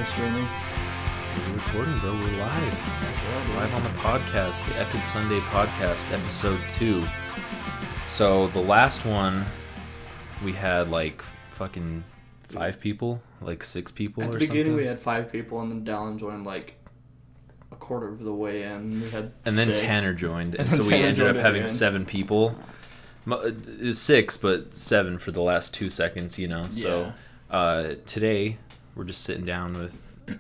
We're streaming. We're recording, bro. We're live. Yeah, Live on the podcast, the Epic Sunday Podcast, episode 2. So the last one, we had like fucking 5 people, like 6 people At the or beginning, something. we had 5 people, and then Dallin joined like a quarter of the way in. We had And then 6. Tanner joined, and And so we Tanner ended joined up at having the end. 7 people. 6, but 7 for the last 2 seconds, you know. So today, we're just sitting down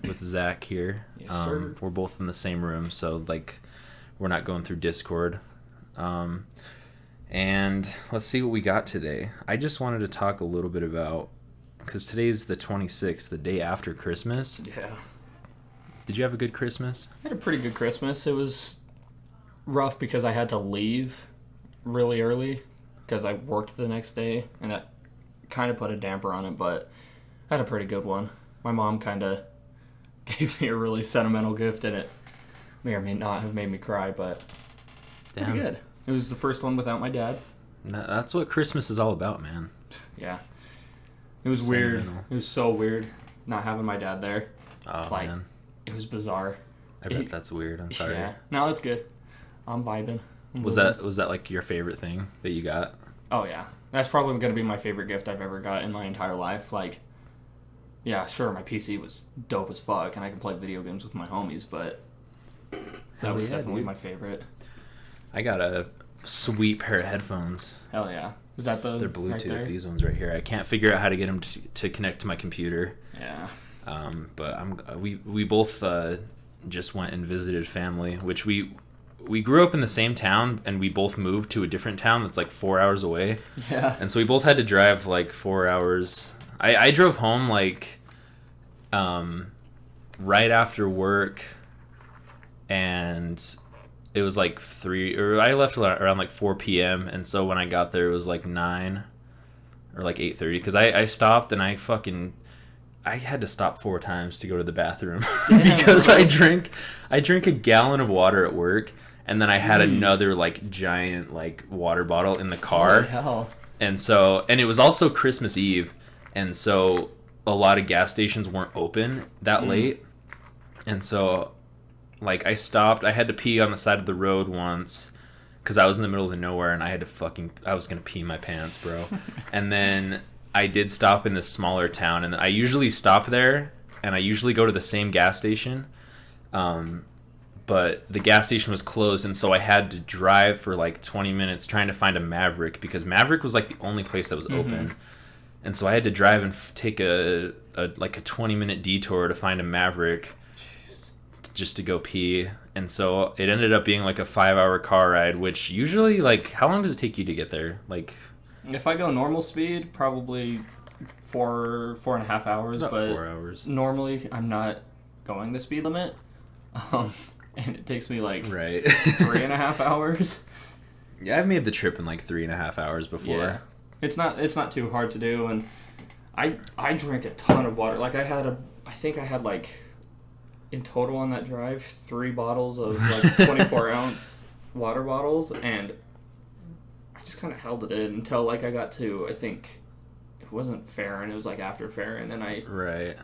with Zach here. Yes, sir. We're both in the same room, so like we're not going through Discord. And let's see what we got today. I just wanted to talk a little bit about, because today's the 26th, the day after Christmas. Yeah. Did you have a good Christmas? I had a pretty good Christmas. It was rough because I had to leave really early because I worked the next day, and that kind of put a damper on it, but I had a pretty good one. My mom kind of gave me a really sentimental gift, and it may or may not have made me cry, but pretty good. It was the first one without my dad. That's what Christmas is all about, man. Yeah. It was weird. Sentimental. It was so weird not having my dad there. Oh, Like, man. It was bizarre. I bet that's weird. I'm sorry. Yeah. No, it's good. I'm vibing. I'm Was moving. that like your favorite thing that you got? Oh, yeah. That's probably going to be my favorite gift I've ever got in my entire life. Like, yeah, sure, my PC was dope as fuck, and I can play video games with my homies, but that Hell was yeah, definitely dude. my favorite. I got a sweet pair of headphones. Hell yeah. Is that the They're right Bluetooth. there? These ones right here. I can't figure out how to get them to connect to my computer. Yeah. But we both just went and visited family, which we grew up in the same town, and we both moved to a different town that's like 4 hours away. Yeah. And so we both had to drive like 4 hours. I drove home like right after work, and it was like 3, or I left around like 4 p.m. And so when I got there, it was like 9 or like 8:30, because I stopped and I had to stop 4 times to go to the bathroom because bro. I drink a gallon of water at work, and then I had Jeez. another like giant like water bottle in the Holy car. hell. And it was also Christmas Eve, and so a lot of gas stations weren't open that late. And so like I stopped, I had to pee on the side of the road once because I was in the middle of nowhere, and I was gonna pee my pants, bro. And then I did stop in this smaller town, and I usually stop there, and I usually go to the same gas station. But the gas station was closed, and so I had to drive for like 20 minutes trying to find a Maverick, because Maverick was like the only place that was open. And so I had to drive and take a 20-minute detour to find a Maverick just to go pee. And so it ended up being like a 5-hour car ride, which usually, like, how long does it take you to get there? Like, If I go normal speed, probably 4.5 hours, about but 4 hours. normally I'm not going the speed limit. And it takes me like Right. 3.5 hours. Yeah, I've made the trip in like 3.5 hours before. Yeah. It's not too hard to do, and I drank a ton of water. Like I think I had like, in total on that drive, 3 bottles of like 24-ounce water bottles, and I just kind of held it in until like I got to, I think it wasn't Farron, it was like after Farron, and I Right.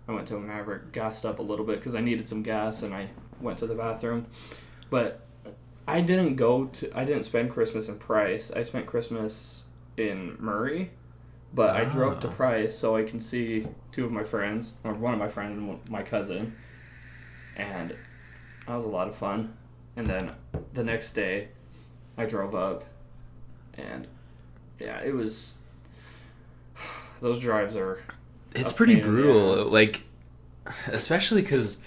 went to a Maverick, gassed up a little bit because I needed some gas, and I went to the bathroom. But I didn't spend Christmas in Price. I spent Christmas in Murray, but I drove to Price so I can see 2 of my friends, or one of my friends and my cousin, and that was a lot of fun. And then the next day, I drove up, and yeah, it was. Those drives are. It's a pretty pain in the brutal, ass. like, especially because,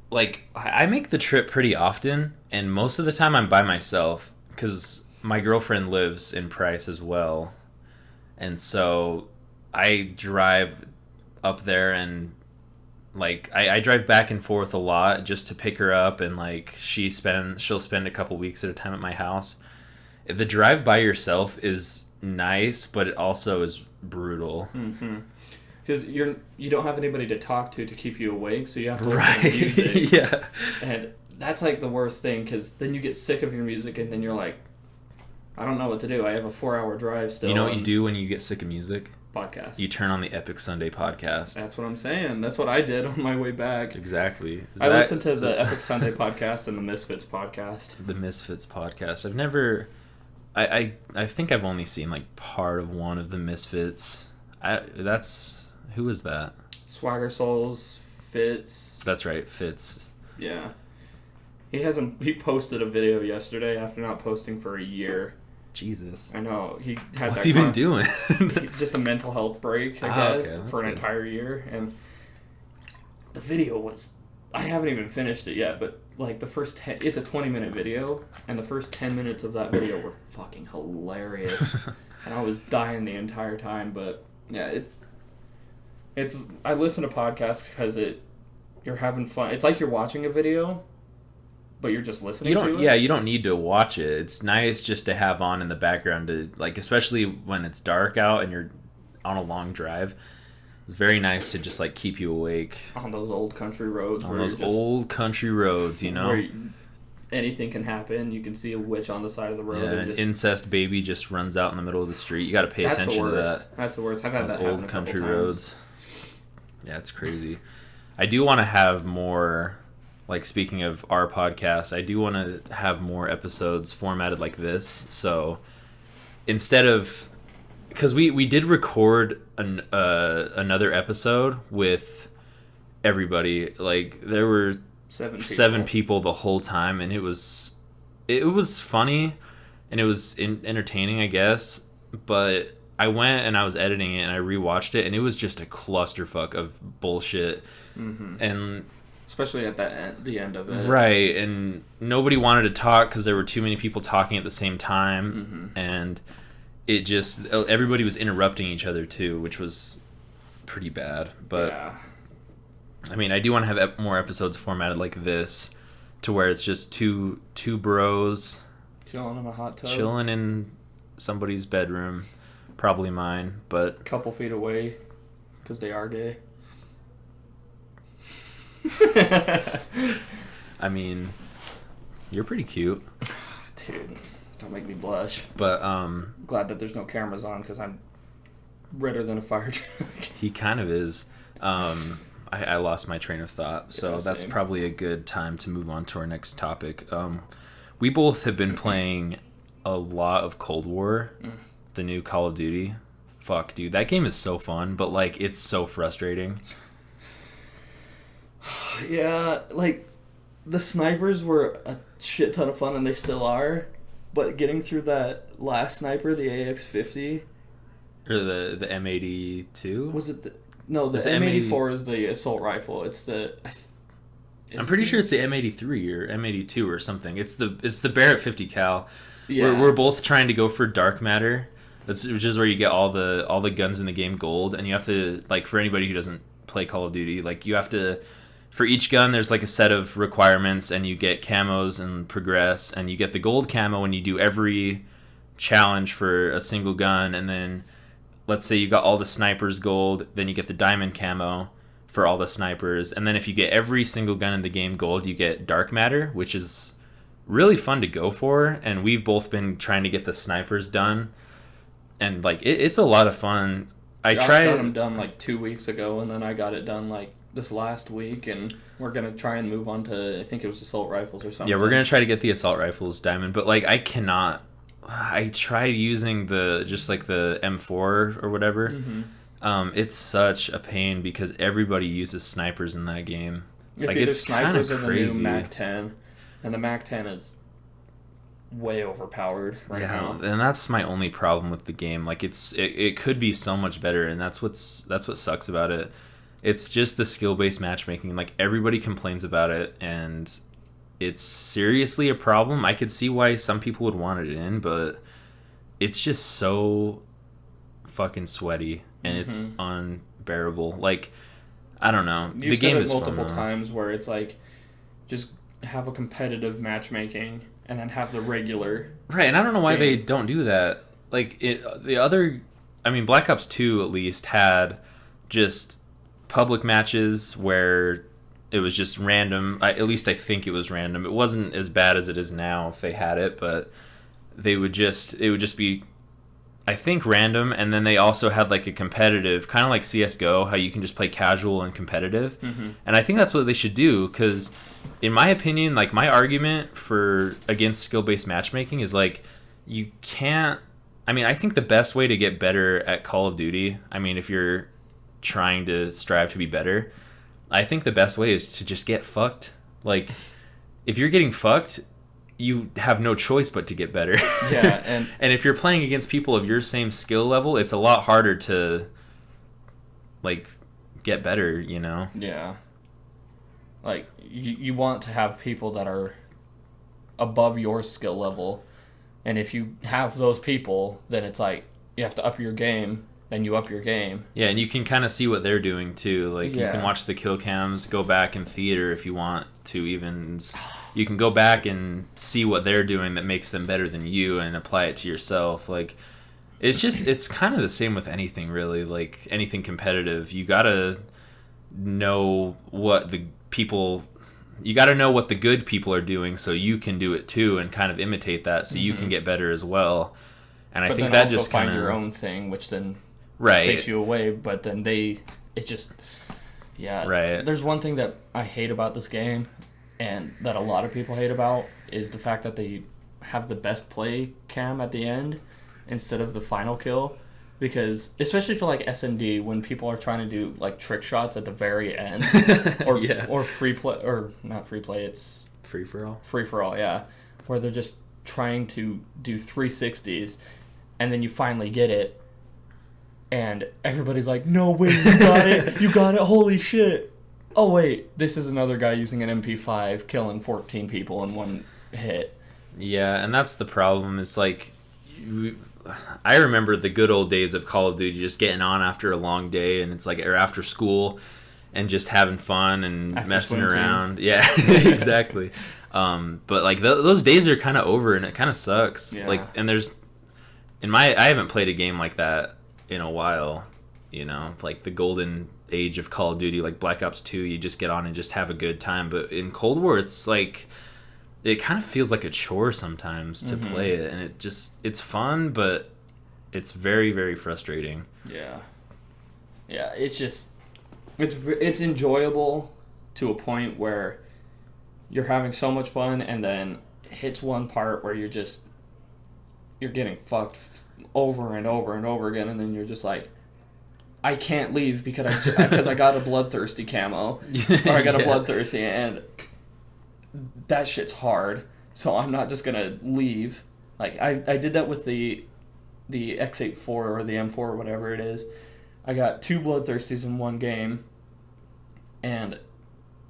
like, I make the trip pretty often, and most of the time I'm by myself, because my girlfriend lives in Price as well, and so I drive up there, and like I drive back and forth a lot just to pick her up, and like she'll spend a couple weeks at a time at my house. The drive by yourself is nice, but it also is brutal. Mm-hmm. Because you don't have anybody to talk to keep you awake, so you have to listen Right. to music. Yeah. And that's like the worst thing, because then you get sick of your music, and then you're like, I don't know what to do. I have a 4-hour drive still. You know what you and do when you get sick of music? podcast. You turn on the Epic Sunday podcast. That's what I'm saying. That's what I did on my way back. Exactly. I listened to the Epic Sunday podcast and the Misfits podcast. The Misfits podcast. I've never... I think I've only seen, like, part of one of the Misfits. Who is that? Swagger Souls, Fitz. That's right, Fitz. Yeah. He posted a video yesterday after not posting for a year. Jesus. I know. He had What's he been doing? Just a mental health break, I guess, for an entire year. And the video was... I haven't even finished it yet, but like the first 10... It's a 20-minute video, and the first 10 minutes of that video were fucking hilarious. And I was dying the entire time, but yeah, it's... I listen to podcasts because you're having fun. It's like you're watching a video, but you're just listening to it. Yeah, you don't need to watch it. It's nice just to have on in the background to, like, especially when it's dark out and you're on a long drive. It's very nice to just, like, keep you awake. On those old country roads. You know? Where anything can happen. You can see a witch on the side of the road. Yeah, an incest baby just runs out in the middle of the street. You got to pay attention to that. That's the worst. I've had that old country roads. Yeah, it's crazy. I do want to have more, like, speaking of our podcast, I do want to have more episodes formatted like this. So instead of... Because we did record another episode with everybody. Like, there were seven people the whole time, and it was funny, and it was entertaining, I guess. But I went and I was editing it, and I rewatched it, and it was just a clusterfuck of bullshit. Mm-hmm. And especially at the end of it, right? And nobody wanted to talk because there were too many people talking at the same time, and it just, everybody was interrupting each other too, which was pretty bad. But yeah. I mean, I do want to have more episodes formatted like this, to where it's just two bros chilling in a hot tub, chilling in somebody's bedroom, probably mine, but a couple feet away, because they are gay. I mean, you're pretty cute, dude. Don't make me blush. But glad that there's no cameras on, because I'm redder than a fire truck. He kind of is. I lost my train of thought, so yeah, that's probably a good time to move on to our next topic. We both have been playing a lot of Cold War, the new Call of Duty. Fuck, dude, that game is so fun, but, like, it's so frustrating. Yeah, like, the snipers were a shit ton of fun, and they still are. But getting through that last sniper, the AX-50... Or the M82? Was it the... No, the M84 is the assault rifle. It's the... I'm pretty sure it's the M83 or M82 or something. It's the Barrett 50 cal. Yeah. We're both trying to go for Dark Matter, which is where you get all the guns in the game gold, and you have to, like, for anybody who doesn't play Call of Duty, like, you have to... For each gun, there's like a set of requirements, and you get camos and progress, and you get the gold camo when you do every challenge for a single gun, and then let's say you got all the snipers gold, then you get the diamond camo for all the snipers, and then if you get every single gun in the game gold, you get dark matter, which is really fun to go for, and we've both been trying to get the snipers done, and like it's a lot of fun. I got them done like 2 weeks ago, and then I got it done like this last week, and we're gonna try and move on to, I think it was assault rifles or something. Yeah, we're gonna try to get the assault rifles diamond, but like I cannot. I tried using the M4 or whatever. It's such a pain because everybody uses snipers in that game. It's kind of crazy. The new MAC-10, and the MAC-10 is way overpowered right now. And that's my only problem with the game. Like it could be so much better, and that's what sucks about it. It's just the skill-based matchmaking. Like, everybody complains about it, and it's seriously a problem. I could see why some people would want it in, but it's just so fucking sweaty, and it's unbearable. Like, I don't know. The game is multiple times where it's like, just have a competitive matchmaking, and then have the regular. Right, and I don't know why they don't do that. Like, Black Ops 2 at least had just public matches where it was just random. At least I think it was random. It wasn't as bad as it is now if they had it, but it would just be I think random, and then they also had like a competitive, kind of like CS:GO, how you can just play casual and competitive. Mm-hmm. And I think that's what they should do, because in my opinion, like my argument for against skill-based matchmaking is like you can't. I mean, I think the best way to get better at Call of Duty, I mean, if you're trying to strive to be better, I think the best way is to just get fucked. Like, if you're getting fucked, you have no choice but to get better. Yeah, and if you're playing against people of your same skill level, it's a lot harder to like get better, you know? Yeah. Like you want to have people that are above your skill level, and if you have those people, then it's like you have to up your game, and you up your game. Yeah, and you can kind of see what they're doing too. Like you Yeah. can watch the kill cams, go back in theater if you want to even. You can go back and see what they're doing that makes them better than you and apply it to yourself. Like it's kind of the same with anything really. Like anything competitive, you gotta know what the people. You got to know what the good people are doing so you can do it too and kind of imitate that so you can get better as well. And I But think then that also just find kind your of own thing, which then right takes you away. But then it just right. There's one thing that I hate about this game, and that a lot of people hate about, is the fact that they have the best play cam at the end instead of the final kill. Because especially for like SMD, when people are trying to do like trick shots at the very end, or Yeah. or free play, or not free play, it's free for all. free for all, yeah, where they're just trying to do 360s, and then you finally get it, and everybody's like, "No way, you got it! You got it! Holy shit!" Oh wait, this is another guy using an MP5 killing 14 people in one hit. Yeah, and that's the problem. Is like, I remember the good old days of Call of Duty, just getting on after a long day, and it's like, or after school, and just having fun and After messing swim team. around. Yeah, exactly. But like those days are kind of over, and it kind of sucks. Yeah. Like, and I haven't played a game like that in a while. You know, like the golden age of Call of Duty, like Black Ops 2, you just get on and just have a good time. But in Cold War, it's like, it kind of feels like a chore sometimes to play it, and it's fun, but it's very, very frustrating. Yeah, it's enjoyable to a point where you're having so much fun, and then it hits one part where you're getting fucked over and over and over again, and then you're just like, I can't leave because I got a bloodthirsty camo, or I got a Yeah. bloodthirsty, and that shit's hard. So I'm not just gonna leave. Like I did that with the X84 or the M4 or whatever it is. I got 2 bloodthirsties in one game, and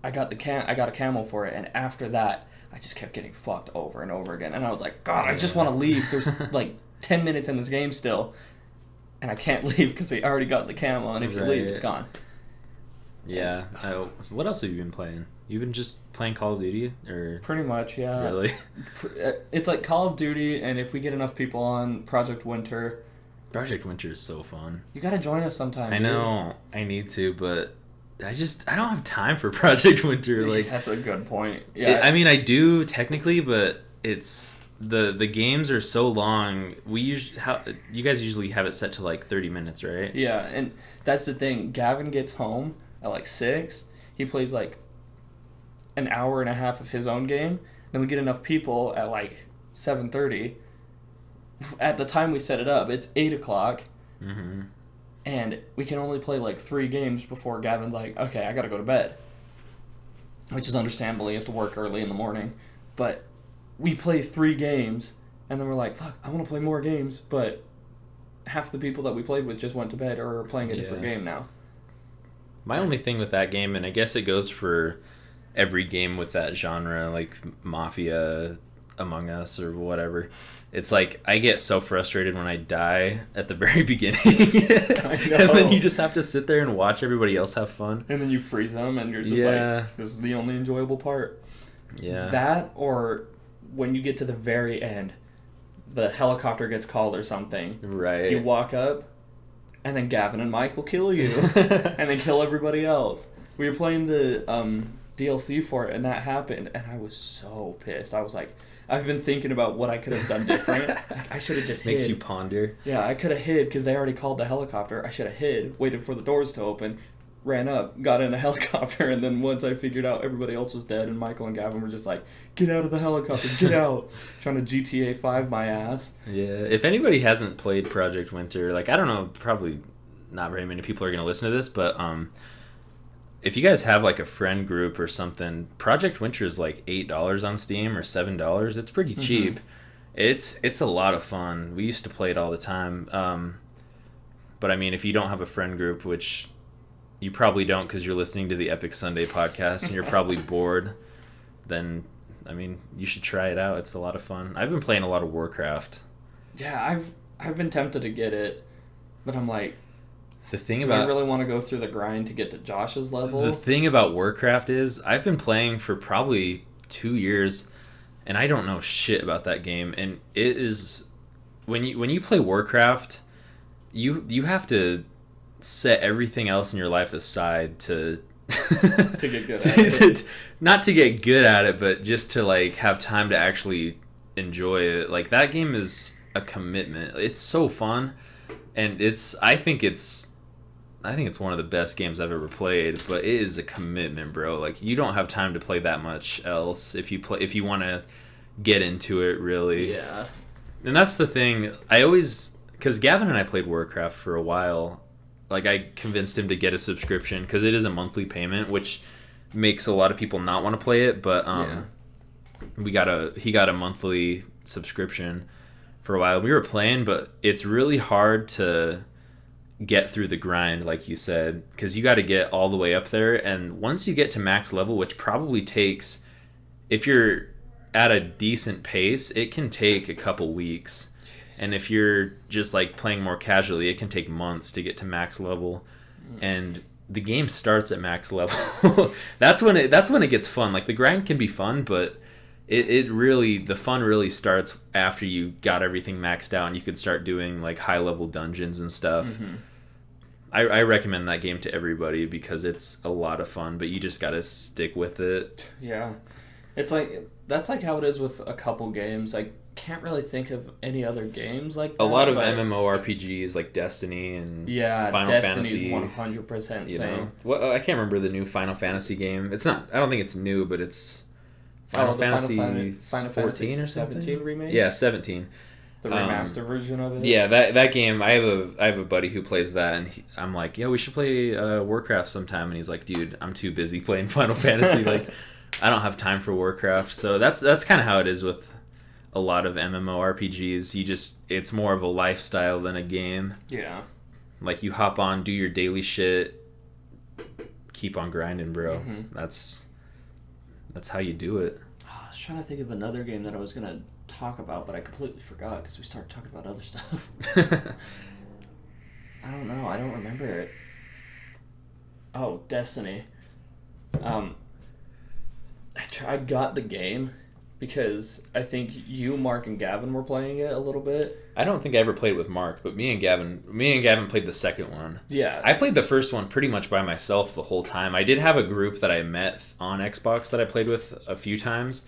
I got a camo for it, and after that I just kept getting fucked over and over again, and I was like, God, I just want to leave. There's like 10 minutes in this game still, and I can't leave because they already got the camo, and if you leave, it's gone. Yeah. What else have you been playing? You've been just playing Call of Duty, or Pretty much, yeah. really? It's like Call of Duty, and if we get enough people on Project Winter, Project Winter is so fun. you gotta join us sometime. I know I need to, but I don't have time for Project Winter. Dude. Like, That's a good point. Yeah, I mean, I do technically, but it's the games are so long. You guys usually have it set to like 30 minutes, right? yeah, and that's the thing. Gavin gets home at like 6. He plays like an hour and a half of his own game. Then we get enough people at like 7:30. At the time we set it up, it's 8:00, Mm-hmm. and we can only play like 3 games before Gavin's like, okay, I gotta go to bed. Which is understandable, he has to work early in the morning. But we play 3 games, and then we're like, fuck, I want to play more games, but half the people that we played with just went to bed or are playing a different Yeah. game now. My only thing with that game, and I guess it goes for every game with that genre, like Mafia, Among Us, or whatever. It's like I get so frustrated when I die at the very beginning, and then you just have to sit there and watch everybody else have fun. And then you freeze them, and you're just like, this is the only enjoyable part. Yeah. That, or when you get to the very end, the helicopter gets called or something. Right. You walk up, and then Gavin and Mike will kill you, and then kill everybody else. We were playing the DLC for it, and that happened, and I was so pissed. I was like, I've been thinking about what I could have done different. Like, I should have just Makes hid. you ponder. Yeah, I could have hid because they already called the helicopter. I should have hid, waited for the doors to open, ran up, got in a helicopter, and then once I figured out everybody else was dead and Michael and Gavin were just like, get out of the helicopter, get out, trying to GTA 5 my ass. Yeah, if anybody hasn't played Project Winter, like, I don't know, probably not very many people are going to listen to this, but if you guys have like a friend group or something, Project Winter is like $8 on Steam or $7. It's pretty cheap. It's a lot of fun. We used to play it all the time. But I mean, if you don't have a friend group, which you probably don't because you're listening to the Epic Sunday podcast and you're probably bored, then I mean, you should try it out. It's a lot of fun. I've been playing a lot of Warcraft. Yeah, I've been tempted to get it, but I'm like, The thing do about I really want to go through the grind to get to Josh's level? The thing about Warcraft is I've been playing for probably 2 years and I don't know shit about that game, and it is when you play Warcraft, you have to set everything else in your life aside to to get good at it. Not to get good at it, but just to like have time to actually enjoy it. Like, that game is a commitment. It's so fun, and I think it's one of the best games I've ever played, but it is a commitment, bro. Like, you don't have time to play that much else if you want to get into it, really. Yeah. And that's the thing. Because Gavin and I played Warcraft for a while. Like, I convinced him to get a subscription because it is a monthly payment, which makes a lot of people not want to play it. But he got a monthly subscription for a while. We were playing, but it's really hard to get through the grind, like you said, because you got to get all the way up there. And once you get to max level, which probably takes, if you're at a decent pace, it can take a couple weeks. And if you're just like playing more casually, it can take months to get to max level. And the game starts at max level. That's when it gets fun. Like, the grind can be fun, but the fun really starts after you got everything maxed out and you could start doing like high level dungeons and stuff. Mm-hmm. I recommend that game to everybody because it's a lot of fun, but you just gotta stick with it. Yeah. It's like, that's like how it is with a couple games. I can't really think of any other games like that. A lot of MMORPGs like Destiny and Final Destiny's Fantasy. 100% thing. Well, I can't remember the new Final Fantasy game. It's not. I don't think it's new, but it's Final Fantasy 14 or something. 17 remake. Yeah, 17. The remaster version of it. Yeah, that game. I have a buddy who plays that, and I'm like, yo, we should play Warcraft sometime. And he's like, dude, I'm too busy playing Final Fantasy. Like, I don't have time for Warcraft. So that's kind of how it is with a lot of MMORPGs. It's more of a lifestyle than a game. Yeah. Like, you hop on, do your daily shit, keep on grinding, bro. Mm-hmm. That's how you do it. I was trying to think of another game that I was gonna talk about, but I completely forgot because we started talking about other stuff. I don't know. I don't remember it. Oh, Destiny. I got the game because I think you, Mark, and Gavin were playing it a little bit. I don't think I ever played with Mark, but me and Gavin played the second one. Yeah. I played the first one pretty much by myself the whole time. I did have a group that I met on Xbox that I played with a few times,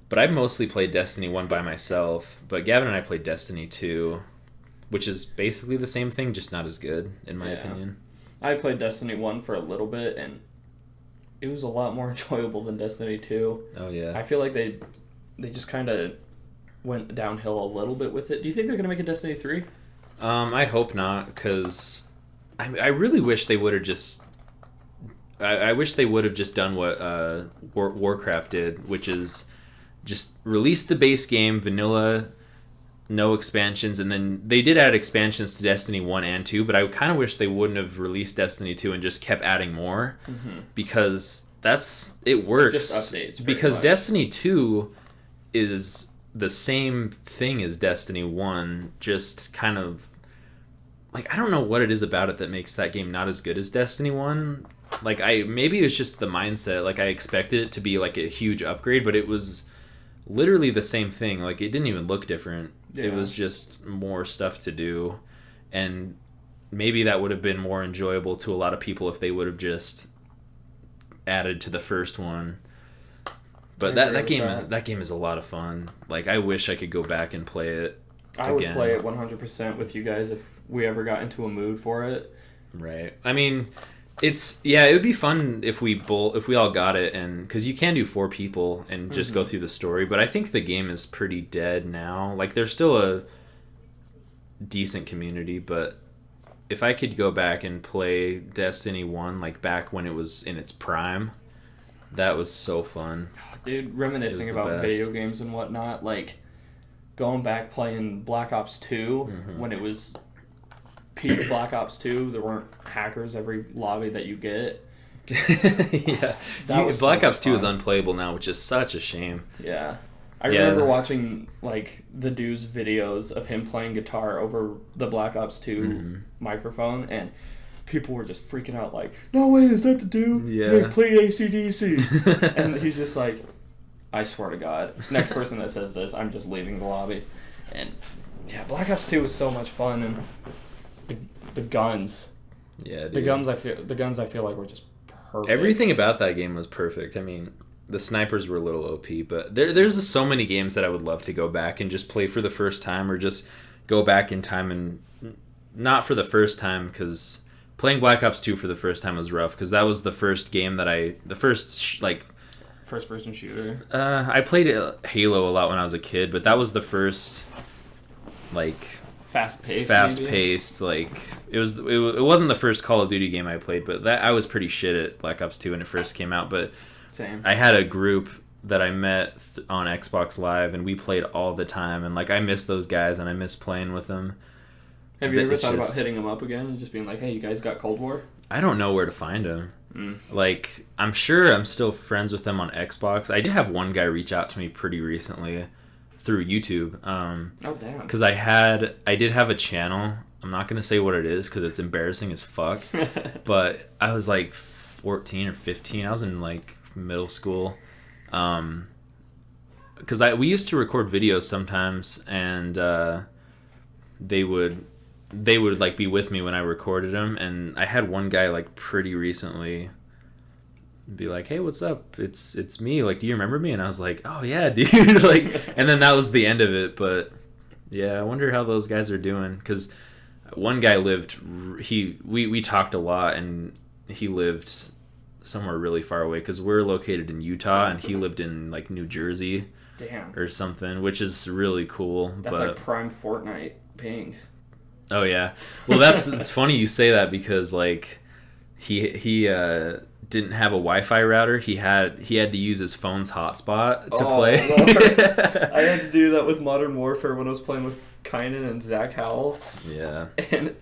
but I mostly played Destiny 1 by myself. But Gavin and I played Destiny 2, which is basically the same thing, just not as good, in my opinion. I played Destiny 1 for a little bit, and it was a lot more enjoyable than Destiny 2. Oh, yeah. I feel like they just kind of went downhill a little bit with it. Do you think they're going to make a Destiny 3? I hope not, because I really wish they would have just... I wish they would have just done what Warcraft did, which is just release the base game, vanilla, no expansions, and then they did add expansions to Destiny 1 and 2, but I kind of wish they wouldn't have released Destiny 2 and just kept adding more, because it works. Just updates. Because much. Destiny 2 is the same thing as Destiny 1, just kind of... Like, I don't know what it is about it that makes that game not as good as Destiny 1. Like, maybe it was just the mindset. Like, I expected it to be, like, a huge upgrade, but it was literally the same thing. Like, it didn't even look different. Yeah. It was just more stuff to do. And maybe that would have been more enjoyable to a lot of people if they would have just added to the first one. But I agree that with game that. that game is a lot of fun. Like I wish I could go back and play it I would again. play it 100% with you guys if we ever got into a mood for it. Right. I mean, it would be fun if we all got it, and because you can do 4 people and just go through the story. But I think the game is pretty dead now. Like there's still a decent community, but if I could go back and play Destiny 1 like back when it was in its prime, that was so fun. Dude, reminiscing the about best. video games and whatnot, like going back playing Black Ops 2 when it was peak Black Ops 2, there weren't hackers every lobby that you get. Yeah. That was Black so Ops 2 is fun. unplayable now, which is such a shame. Yeah. I Yeah. remember watching like the dude's videos of him playing guitar over the Black Ops 2 microphone, and people were just freaking out like, no way, is that the dude? Yeah. Hey, play AC/DC. And he's just like, I swear to God, next person that says this, I'm just leaving the lobby. And yeah, Black Ops 2 was so much fun, and the guns. Yeah, dude. The guns I feel like were just perfect. Everything about that game was perfect. I mean, the snipers were a little OP, but there's so many games that I would love to go back and just play for the first time, or just go back in time and not for the first time, because playing Black Ops 2 for the first time was rough, because that was the first game that first person shooter. I played Halo a lot when I was a kid, but that was the first like Fast paced. Like it wasn't the first Call of Duty game I played, but that I was pretty shit at Black Ops 2 when it first came out. But Same. I had a group that I met on Xbox Live, and we played all the time. And like I miss those guys, and I miss playing with them. Have you ever It's thought about just- hitting them up again and just being like, hey, you guys got Cold War? I don't know where to find them. Like I'm sure I'm still friends with them on Xbox. I did have one guy reach out to me pretty recently through YouTube. Oh, damn. Because I did have a channel. I'm not gonna say what it is because it's embarrassing as fuck. But I was like 14 or 15. I was in like middle school. Because we used to record videos sometimes, and they would like be with me when I recorded them. And I had one guy like pretty recently be like, hey, what's up, it's me, like, do you remember me? And I was like, oh yeah, dude. Like, and then that was the end of it. But yeah, I wonder how those guys are doing, because one guy we talked a lot, and he lived somewhere really far away, because we're located in Utah and he lived in like New Jersey Damn. or something, which is really cool. That's but like prime Fortnite ping. oh yeah, well it's funny you say that, because like he didn't have a Wi-Fi router. He had to use his phone's hotspot to play. Lord. I had to do that with Modern Warfare when I was playing with Kynan and Zach Howell. Yeah. And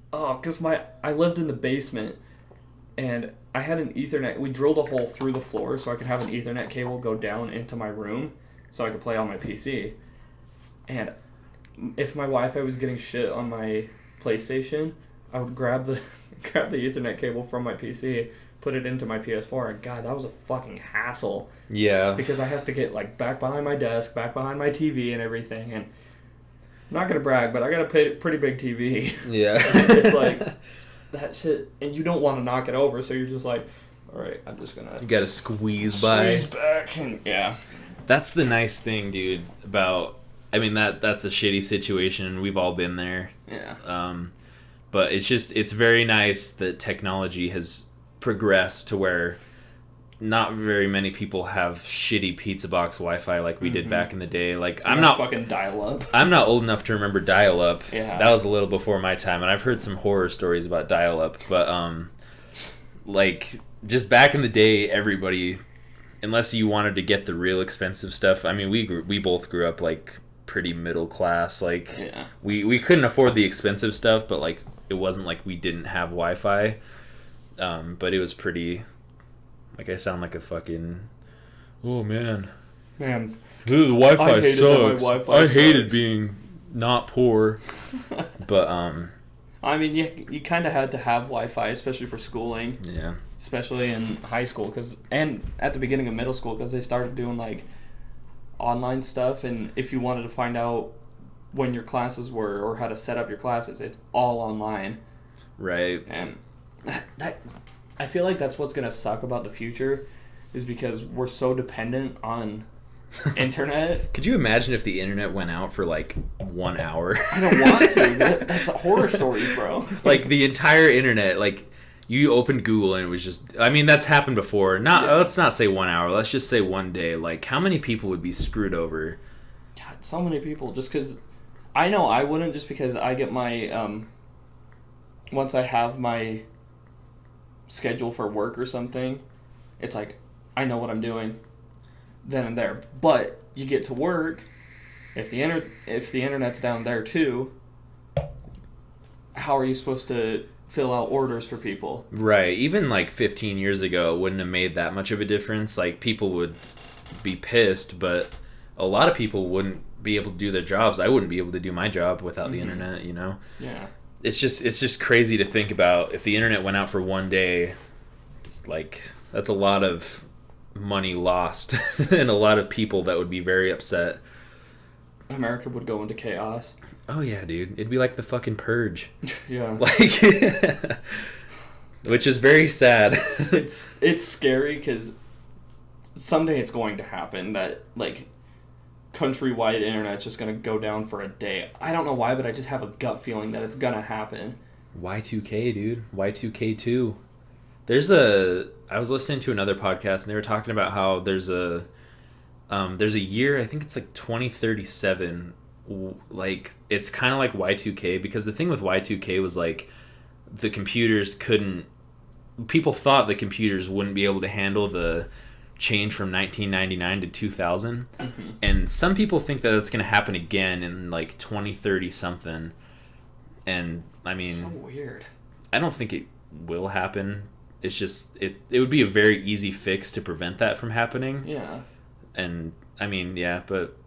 because I lived in the basement, and I had an Ethernet. We drilled a hole through the floor so I could have an Ethernet cable go down into my room so I could play on my PC. And if my Wi-Fi was getting shit on my PlayStation, I would grab the Ethernet cable from my PC, put it into my PS4, and God, that was a fucking hassle. Yeah. Because I have to get like back behind my desk, back behind my TV and everything. And I'm not gonna brag, but I got a pretty big TV. Yeah. It's like that shit, and you don't want to knock it over, so you're just like, all right, I'm just gonna You gotta squeeze by. back, and yeah. That's the nice thing, dude, about, I mean, that's a shitty situation. We've all been there. Yeah. But it's very nice that technology has progressed to where not very many people have shitty pizza box Wi-Fi like we did back in the day. Like I'm not fucking dial up. I'm not old enough to remember dial-up. Yeah. That was a little before my time, and I've heard some horror stories about dial-up. But like just back in the day, everybody, unless you wanted to get the real expensive stuff. I mean, we both grew up like pretty middle class. Like Yeah. we couldn't afford the expensive stuff, but like it wasn't like we didn't have Wi-Fi. But it was pretty. Like I sound like a fucking. Oh man. Man. The Wi-Fi I hated that my sucks. Wi-Fi I hated sucks. being not poor. But I mean, you kind of had to have Wi-Fi, especially for schooling, yeah. especially in high school, and at the beginning of middle school, because they started doing like online stuff, and if you wanted to find out when your classes were or how to set up your classes, it's all online. Right. And that I feel like that's what's gonna suck about the future, is because we're so dependent on internet. Could you imagine if the internet went out for like 1 hour? I don't want to. That's horror stories, bro. Like the entire internet, like you opened Google and it was just, I mean, that's happened before. Let's not say 1 hour. Let's just say one day. Like how many people would be screwed over? God, so many people. Just because, I know I wouldn't, just because I get my, once I have my schedule for work or something, it's like, I know what I'm doing then and there. But you get to work, if the internet's down there too, how are you supposed to fill out orders for people? Right. Even like 15 years ago, it wouldn't have made that much of a difference. Like people would be pissed, but a lot of people wouldn't be able to do their jobs. I wouldn't be able to do my job without the internet, you know? Yeah. It's just crazy to think about. If the internet went out for one day, like that's a lot of money lost and a lot of people that would be very upset. America would go into chaos. Oh yeah, dude. It'd be like the fucking purge. Yeah. Like which is very sad. It's scary because someday it's going to happen that like countrywide internet's just going to go down for a day. I don't know why, but I just have a gut feeling that it's going to happen. Y2K, dude. Y2K2. I was listening to another podcast and they were talking about how there's a year, I think it's like 2037, like it's kind of like Y2K, because the thing with Y2K was like people thought the computers wouldn't be able to handle the change from 1999 to 2000. Mm-hmm. And some people think that it's going to happen again in like 2030 something. And I mean, so weird. I don't think it will happen. It's just it would be a very easy fix to prevent that from happening. Yeah. And I mean, yeah, but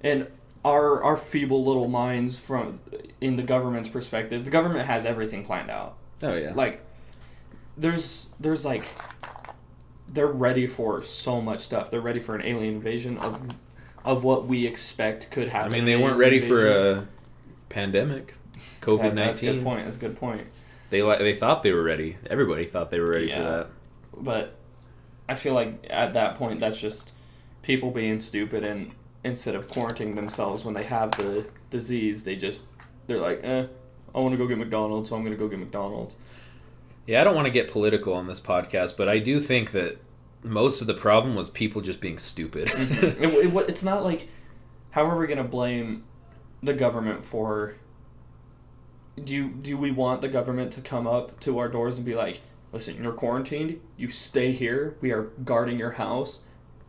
and our feeble little minds, from in the government's perspective, the government has everything planned out. Oh yeah. Like there's like, they're ready for so much stuff. They're ready for an alien invasion of what we expect could happen. I mean, they weren't ready for a pandemic, COVID-19. That's a good point. That's a good point. They thought they were ready. Everybody thought they were ready for that. But I feel like at that point, that's just people being stupid, and instead of quarantining themselves when they have the disease, they're like, I want to go get McDonald's, so I'm going to go get McDonald's. Yeah, I don't want to get political on this podcast, but I do think that most of the problem was people just being stupid. Mm-hmm. It's not like, how are we going to blame the government for... Do we want the government to come up to our doors and be like, listen, you're quarantined, you stay here, we are guarding your house.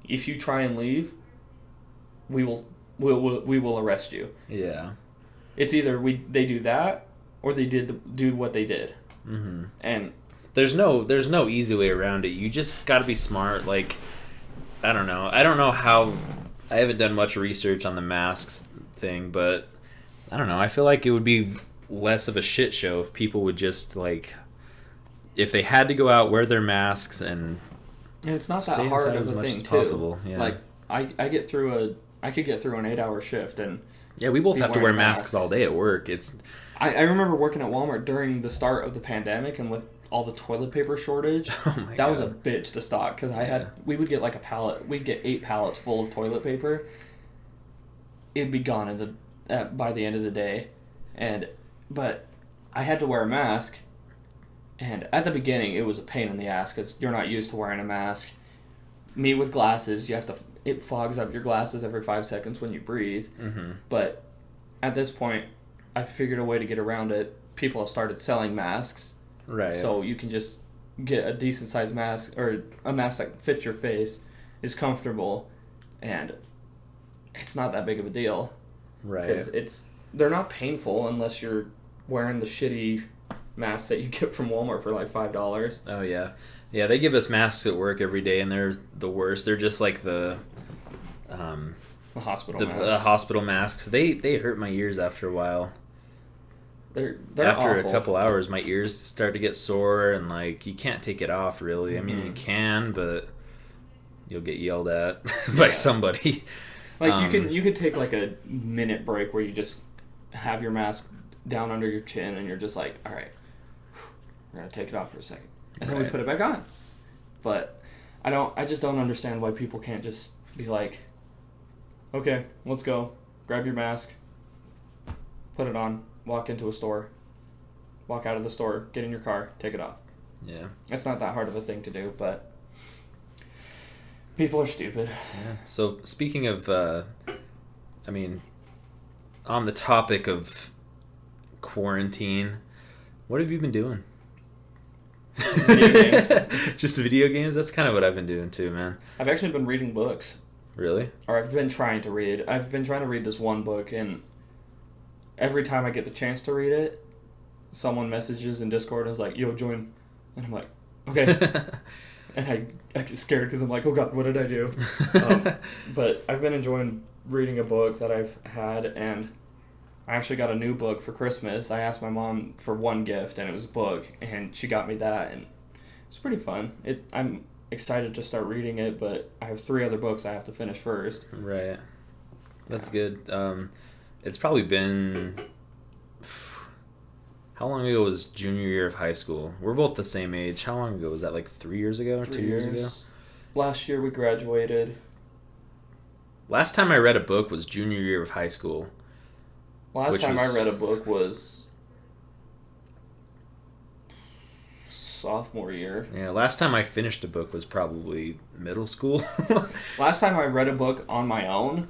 If you try and leave, we will arrest you. Yeah. It's either they do that, or they do what they did. Mm-hmm. And there's no easy way around it. You just got to be smart. Like, I don't know how. I haven't done much research on the masks thing, but I don't know. I feel like it would be less of a shit show if people would just, like, if they had to go out, wear their masks and it's not that hard of a thing too. Possible. Yeah. Like I could get through an 8-hour shift, and yeah, we both have to wear masks all day at work. I remember working at Walmart during the start of the pandemic, and with all the toilet paper shortage, that was a bitch to stock, because we would get like a pallet. We'd get 8 pallets full of toilet paper. It'd be gone by the end of the day, but I had to wear a mask, and at the beginning it was a pain in the ass because you're not used to wearing a mask. Me with glasses, it fogs up your glasses every 5 seconds when you breathe. Mm-hmm. But at this point, I figured a way to get around it. People have started selling masks. Right. So you can just get a decent sized mask, or a mask that fits your face, is comfortable, and it's not that big of a deal. Right. Because they're not painful unless you're wearing the shitty masks that you get from Walmart for like $5. Oh yeah. Yeah, they give us masks at work every day, and they're the worst. They're just like the hospital masks. The hospital masks. They hurt my ears after a while. They're after awful. A couple hours, my ears start to get sore, and like you can't take it off really. Mm-hmm. I mean, you can, but you'll get yelled at by somebody. Like you could take like a minute break where you just have your mask down under your chin, and you're just like, all right, we're gonna take it off for a second, and then we put it back on. But I just don't understand why people can't just be like, okay, let's go. Grab your mask, put it on, walk into a store, walk out of the store, get in your car, take it off. Yeah. It's not that hard of a thing to do, but people are stupid. Yeah. So speaking of, on the topic of quarantine, what have you been doing? Video games. Just video games? That's kind of what I've been doing too, man. I've actually been reading books. Really? Or I've been trying to read. I've been trying to read this one book, and every time I get the chance to read it, someone messages in Discord and is like, yo, join. And I'm like, okay. And I get scared because I'm like, oh god, what did I do? But I've been enjoying reading a book that I've had, and I actually got a new book for Christmas. I asked my mom for one gift, and it was a book, and she got me that, and it's pretty fun. I'm excited to start reading it, but I have 3 other books I have to finish first. Right. That's good. It's probably been... How long ago was junior year of high school? We're both the same age. How long ago was that? Like 3 years ago or 2 years ago? Last year we graduated. Last time I read a book was junior year of high school. Last time I read a book was sophomore year. Yeah, last time I finished a book was probably middle school. Last time I read a book on my own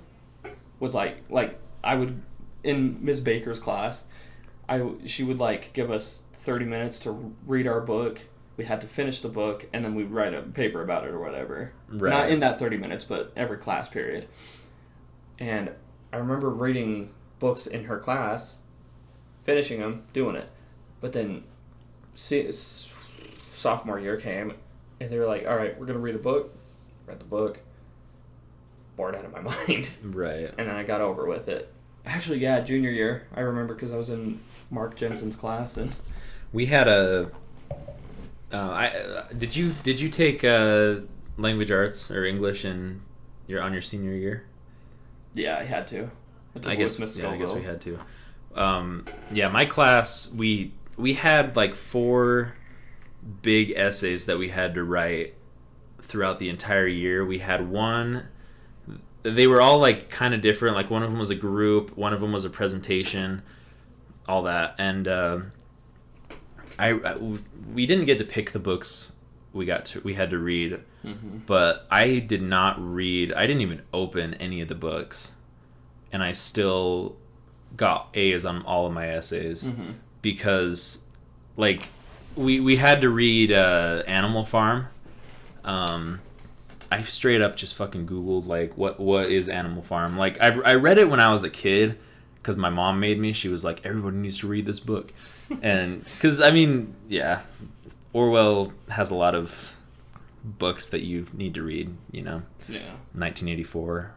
was like I would, in Ms. Baker's class, she would like give us 30 minutes to read our book. We had to finish the book, and then we'd write a paper about it or whatever. Right. Not in that 30 minutes, but every class period. And I remember reading books in her class, finishing them, doing it. But then sophomore year came, and they were like, all right, we're going to read a book. Read the book. Bored out of my mind. Right. And then I got over with it. Actually, yeah, junior year. I remember because I was in Mark Jensen's class, and we had a... did you take language arts or English on your senior year? Yeah, I had to. I guess we had to. My class, we had like 4 big essays that we had to write throughout the entire year. We had one. They were all like kind of different. Like one of them was a group, one of them was a presentation, all that. And we didn't get to pick the books we had to read, but I did not read. I didn't even open any of the books, and I still got A's on all of my essays because, like, we had to read Animal Farm. I straight up just fucking Googled like what is Animal Farm. Like I read it when I was a kid because my mom made me. She was like, everybody needs to read this book. And because Orwell has a lot of books that you need to read, you know. Yeah. 1984.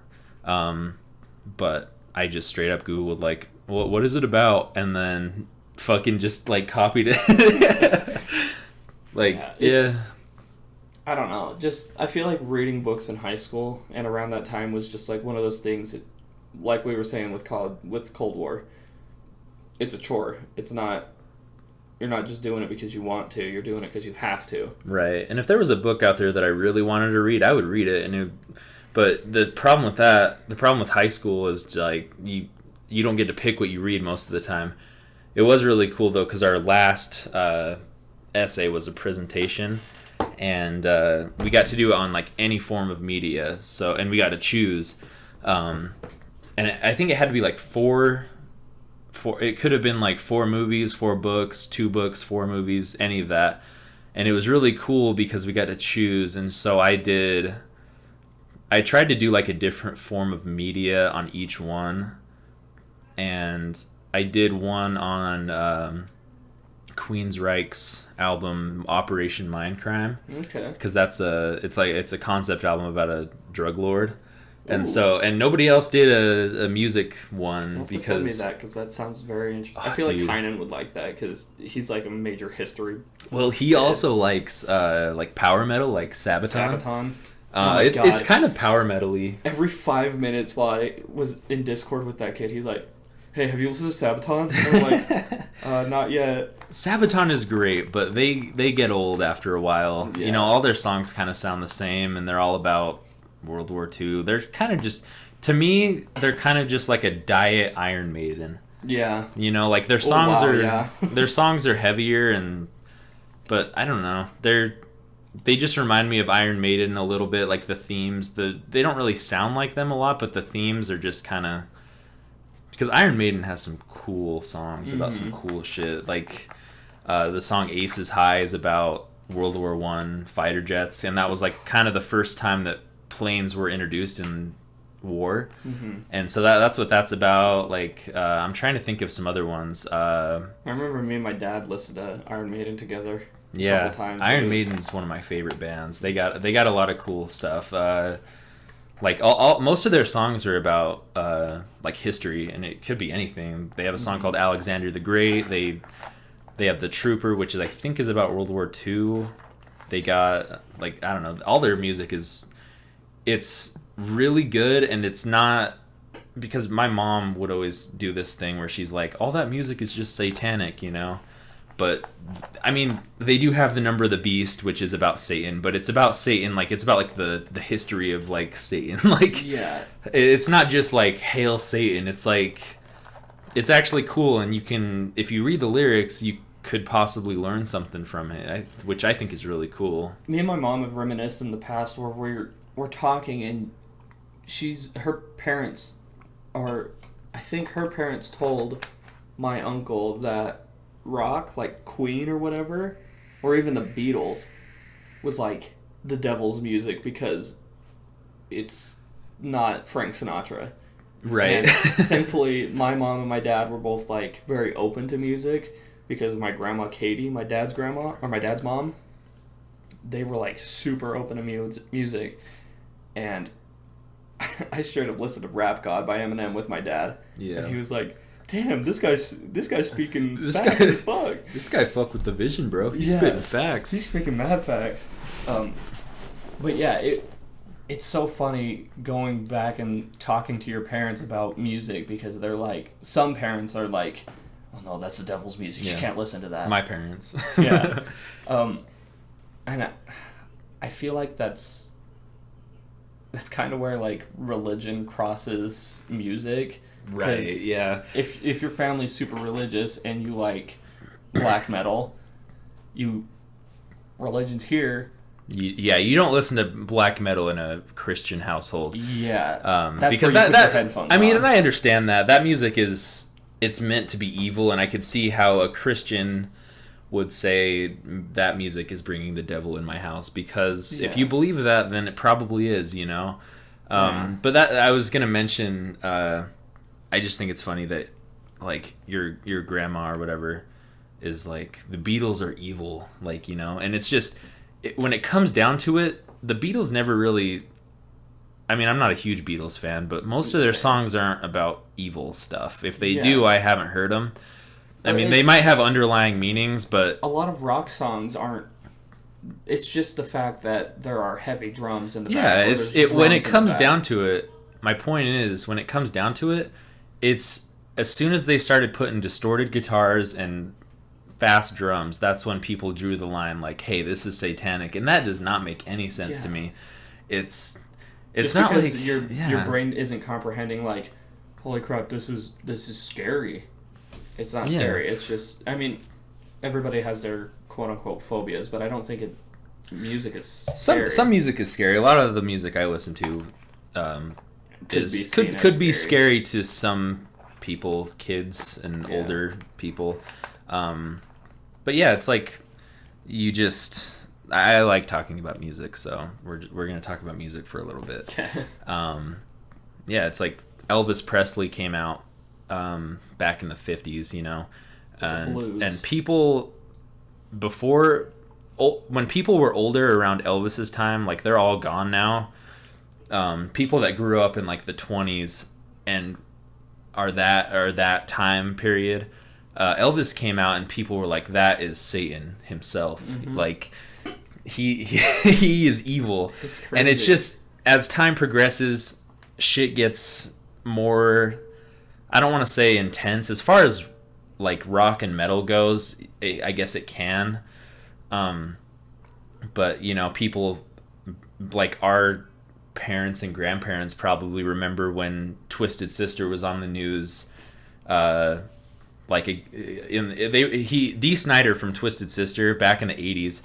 But I just straight up Googled like, what is it about? And then fucking just like copied it. Like, yeah. I don't know. Just, I feel like reading books in high school and around that time was just like one of those things that, like we were saying with Cold War, it's a chore. It's not, you're not just doing it because you want to, you're doing it because you have to. Right. And if there was a book out there that I really wanted to read, I would read it. But the problem with high school is like you don't get to pick what you read most of the time. It was really cool though because our last essay was a presentation. And we got to do it on like any form of media. And we got to choose. And I think it had to be like four. It could have been like 4 movies, 4 books, 2 books, 4 movies, any of that. And it was really cool because we got to choose. And so I tried to do like a different form of media on each one. And I did one on Queensryche's album Operation Mindcrime. Okay. Because it's a concept album about a drug lord. And nobody else did a music one because send me that because that sounds very interesting. I feel like Kynan would like that because he's like a major history. Well, he also likes like power metal, like Sabaton. It's kind of power metal-y. Every 5 minutes while I was in Discord with that kid, he's like, hey, have you listened to Sabaton? And I'm like, not yet. Sabaton is great, but they get old after a while. Yeah. You know, all their songs kind of sound the same, and they're all about World War II. They're kind of just, to me, they're kind of just like a diet Iron Maiden. Yeah. You know, like their songs yeah. their songs are heavier, but I don't know. They just remind me of Iron Maiden a little bit, like the themes. They don't really sound like them a lot, but the themes are just kind of, because Iron Maiden has some cool songs about some cool shit. Like the song Aces High is about World War I fighter jets, and that was like kind of the first time that planes were introduced in war. And so that's what that's about. Like I'm trying to think of some other ones. I remember me and my dad listened to Iron Maiden together. Yeah, couple times. Iron Maiden's one of my favorite bands. They got a lot of cool stuff. Like all most of their songs are about like history, and it could be anything. They have a song called Alexander the Great. They have The Trooper, which I think is about World War II. They got, like, I don't know, all their music it's really good, and it's not, because my mom would always do this thing where she's like, all that music is just satanic, you know? But I mean, they do have The Number of the Beast, which is about Satan, but it's about Satan, like, it's about like the history of like Satan. Like, Yeah. It's not just like Hail Satan. It's like, it's actually cool, and you can, if you read the lyrics, you could possibly learn something from it, which I think is really cool. Me and my mom have reminisced in the past where we're talking, and her parents told my uncle that rock, like Queen or whatever, or even the Beatles, was like the devil's music because it's not Frank Sinatra. Right. And thankfully, my mom and my dad were both like very open to music because of my grandma Katie, my dad's mom. They were like super open to music, and I straight up listened to Rap God by Eminem with my dad. Yeah. And he was like, "Damn, this guy's speaking fast as fuck." This guy fuck with the vision, bro. He's Yeah. spitting facts. He's speaking mad facts. But yeah, it's so funny going back and talking to your parents about music, because they're like, some parents are like, "Oh no, that's the devil's music. You can't listen to that." My parents. Yeah. And I feel like that's kind of where like religion crosses music. Right, 'Cause yeah. If your family's super religious and you like black metal, religion's here. You don't listen to black metal in a Christian household. Yeah. Because where you put that your headphones I mean, on. and I understand that music it's meant to be evil, and I could see how a Christian would say that music is bringing the devil in my house, because if you believe that, then it probably is, you know. But that I was gonna mention. I just think it's funny that like your grandma or whatever is like, the Beatles are evil, like, you know, and it's just when it comes down to it, the Beatles never really. I mean, I'm not a huge Beatles fan, but most of their songs aren't about evil stuff. If they do, I haven't heard them. I mean, they might have underlying meanings, but a lot of rock songs aren't. It's just the fact that there are heavy drums in the back. When it comes down to it, my point is, when it comes down to it, it's as soon as they started putting distorted guitars and fast drums, that's when people drew the line, like, hey, this is satanic, and that does not make any sense to me. It's just not because like your brain isn't comprehending, like, holy crap, this is scary. It's not scary. It's just, I mean, everybody has their quote unquote phobias, but I don't think music is scary. Some music is scary. A lot of the music I listen to could be scary to some people, kids and older people. But yeah, it's like I like talking about music, so we're gonna talk about music for a little bit. Yeah, it's like Elvis Presley came out back in the 50s, you know, and people when people were older around Elvis's time, like, they're all gone now. People that grew up in like the 20s and are that time period, Elvis came out and people were like, that is Satan himself. Mm-hmm. Like he is evil. It's crazy. And it's just, as time progresses, shit gets more, I don't want to say intense. As far as like rock and metal goes, I guess it can. But you know, people like our parents and grandparents probably remember when Twisted Sister was on the news. Dee Snider from Twisted Sister back in the 80s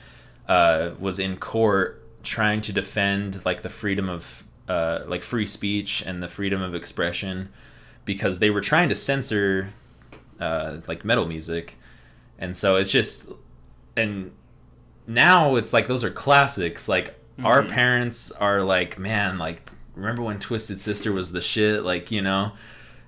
was in court trying to defend like the freedom of like free speech and the freedom of expression, because they were trying to censor like metal music. And so it's just, and now it's like those are classics. Like our parents are like, man, like remember when Twisted Sister was the shit, like, you know.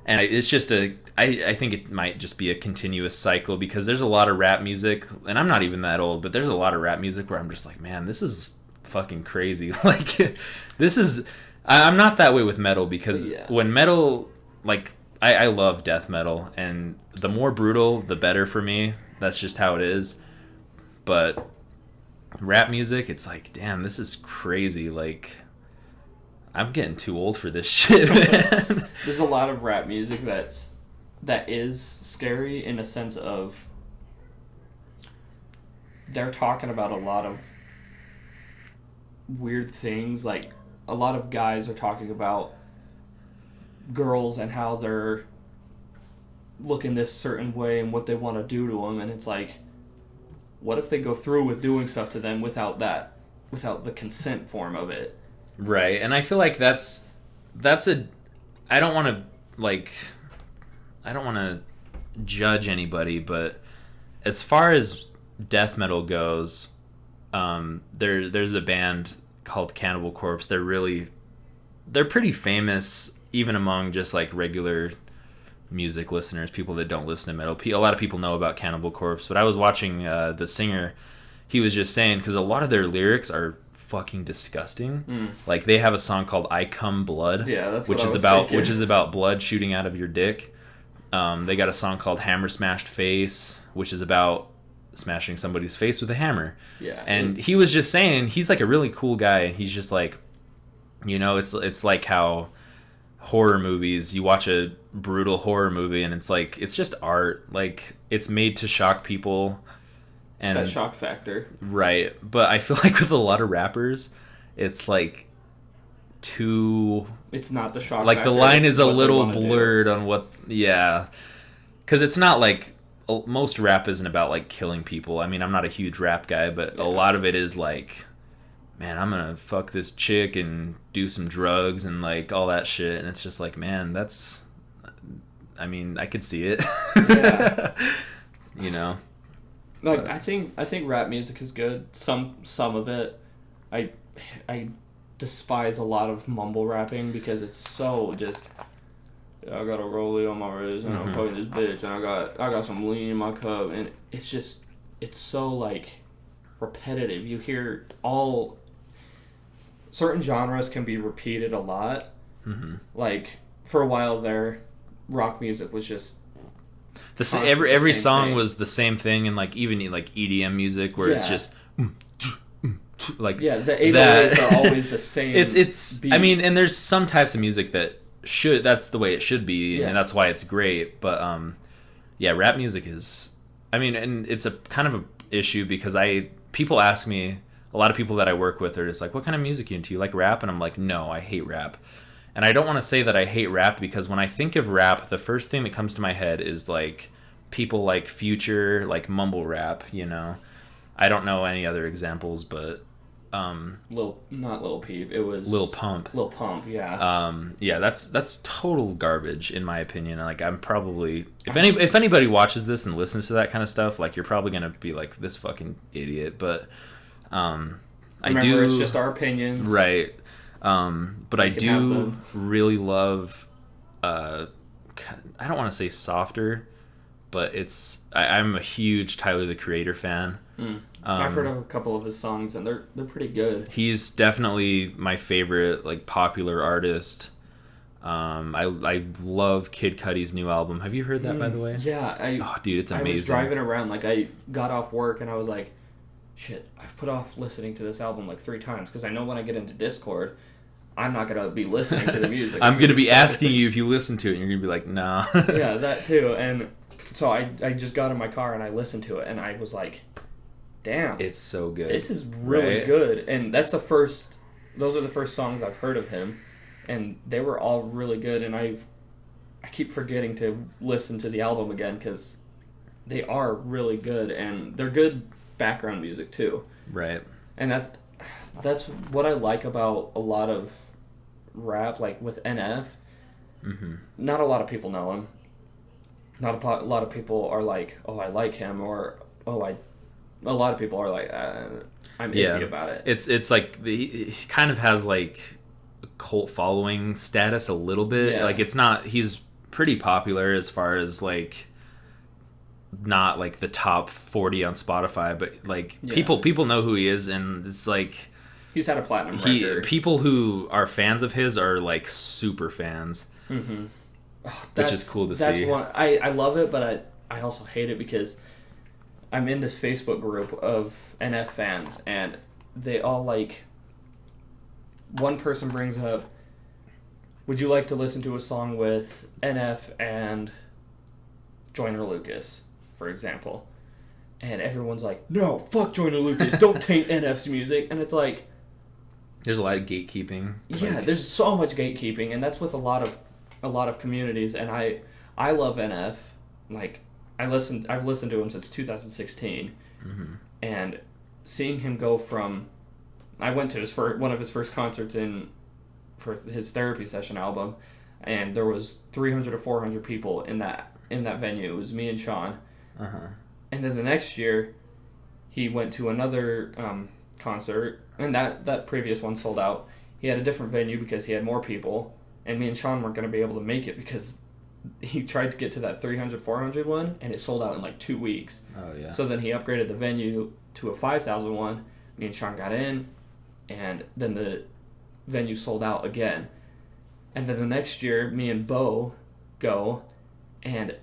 And it's just I think it might just be a continuous cycle, because there's a lot of rap music, and I'm not even that old, but there's a lot of rap music where I'm just like, man, this is fucking crazy. Like, this is, I'm not that way with metal, because when metal, like, I love death metal, and the more brutal, the better for me. That's just how it is. But rap music, it's like, damn, this is crazy. Like, I'm getting too old for this shit, man. There's a lot of rap music that is scary in a sense of they're talking about a lot of weird things. Like, a lot of guys are talking about girls and how they're looking this certain way and what they want to do to them, and it's like, what if they go through with doing stuff to them without the consent form of it? Right. And I feel like that's I don't want to judge anybody, but as far as death metal goes, there's a band called Cannibal Corpse. They're pretty famous even among just like regular music listeners, people that don't listen to metal. A lot of people know about Cannibal Corpse, but I was watching the singer. He was just saying, because a lot of their lyrics are fucking disgusting. Like, they have a song called "I Come Blood," which is about blood shooting out of your dick. They got a song called "Hammer Smashed Face," which is about smashing somebody's face with a hammer. Yeah. And he was just saying, he's like a really cool guy, and he's just like, you know, it's like how horror movies, you watch a brutal horror movie and it's like, it's just art, like it's made to shock people, and it's that shock factor, right? But I feel like with a lot of rappers, it's like it's not the shock like factor, the line is a little blurred on what, because it's not like, most rap isn't about like killing people. I mean, I'm not a huge rap guy, but a lot of it is like, man, I'm gonna fuck this chick and do some drugs and like all that shit, and it's just like, man, that's, I mean, I could see it. Yeah. You know, like, I think rap music is good. Some of it, I despise a lot of mumble rapping, because it's so just, I got a rollie on my wrist and I'm fucking this bitch, and I got some lean in my cup, and it's so like repetitive. You hear certain genres can be repeated a lot. Like, for a while there, rock music was just every song thing. Was the same thing, and like even like EDM music where it's just like the 808s are always the same. It's beat. I mean, and there's some types of music that's the way it should be, and that's why it's great. But rap music is, I mean, and it's a kind of a issue, because people ask me, a lot of people that I work with are just like, what kind of music you into? You like rap? And I'm like, no, I hate rap. And I don't want to say that I hate rap, because when I think of rap, the first thing that comes to my head is like people like Future, like mumble rap, you know. I don't know any other examples, but not Lil Peep, it was Lil Pump. Yeah. That's total garbage in my opinion. Like, I'm probably, if anybody watches this and listens to that kind of stuff, like, you're probably gonna be like, this fucking idiot. But remember, it's just our opinions, right? But I do really love, I don't want to say softer, but I'm a huge Tyler, the Creator fan. I've heard of a couple of his songs, and they're pretty good. He's definitely my favorite like popular artist. I love Kid Cudi's new album. Have you heard that, by the way? Yeah, dude, it's amazing. I was driving around, like, I got off work and I was like, shit, I've put off listening to this album like 3 times, because I know when I get into Discord, I'm not gonna be listening to the music. I'm gonna be asking you if you listen to it, and you're gonna be like, nah. Yeah, that too. And so I just got in my car and I listened to it, and I was like, damn, It's so good. this is really right? good. And those are the first songs I've heard of him, and they were all really good. And I keep forgetting to listen to the album again because they are really good, and they're good background music too. Right. And that's what I like about a lot of rap, like with NF. Mm-hmm. Not a lot of people know him. Not a lot of people are like, oh, I like him, or oh, a lot of people are like, I'm iffy about it. It's like he kind of has like a cult following status a little bit. Yeah. Like it's not. He's pretty popular as far as like not like the top 40 on Spotify, but like Yeah. people know who he is, and it's like He's had a platinum record. people who are fans of his are like super fans. Mm-hmm. Which is cool to that's see. I love it, but I also hate it because I'm in this Facebook group of NF fans, and they all like. One person brings up, would you like to listen to a song with NF and Joyner Lucas, for example? And everyone's like, no, fuck Joyner Lucas, don't taint NF's music. And it's like, There's a lot of gatekeeping. yeah, Like, there's so much gatekeeping, and that's with a lot of communities. And I love NF. Like I've listened to him since 2016, mm-hmm. and seeing him go from, I went to one of his first concerts for his therapy session album, and there was 300 or 400 people in that venue. It was me and Sean, Uh-huh. and then the next year, he went to another concert, and that previous one sold out. He had a different venue because he had more people, and me and Sean weren't going to be able to make it because he tried to get to that 300, 400 one, and it sold out in like 2 weeks. Oh yeah. So then he upgraded the venue to a 5,000 one. Me and Sean got in, and then the venue sold out again. And then the next year, me and Bo go, and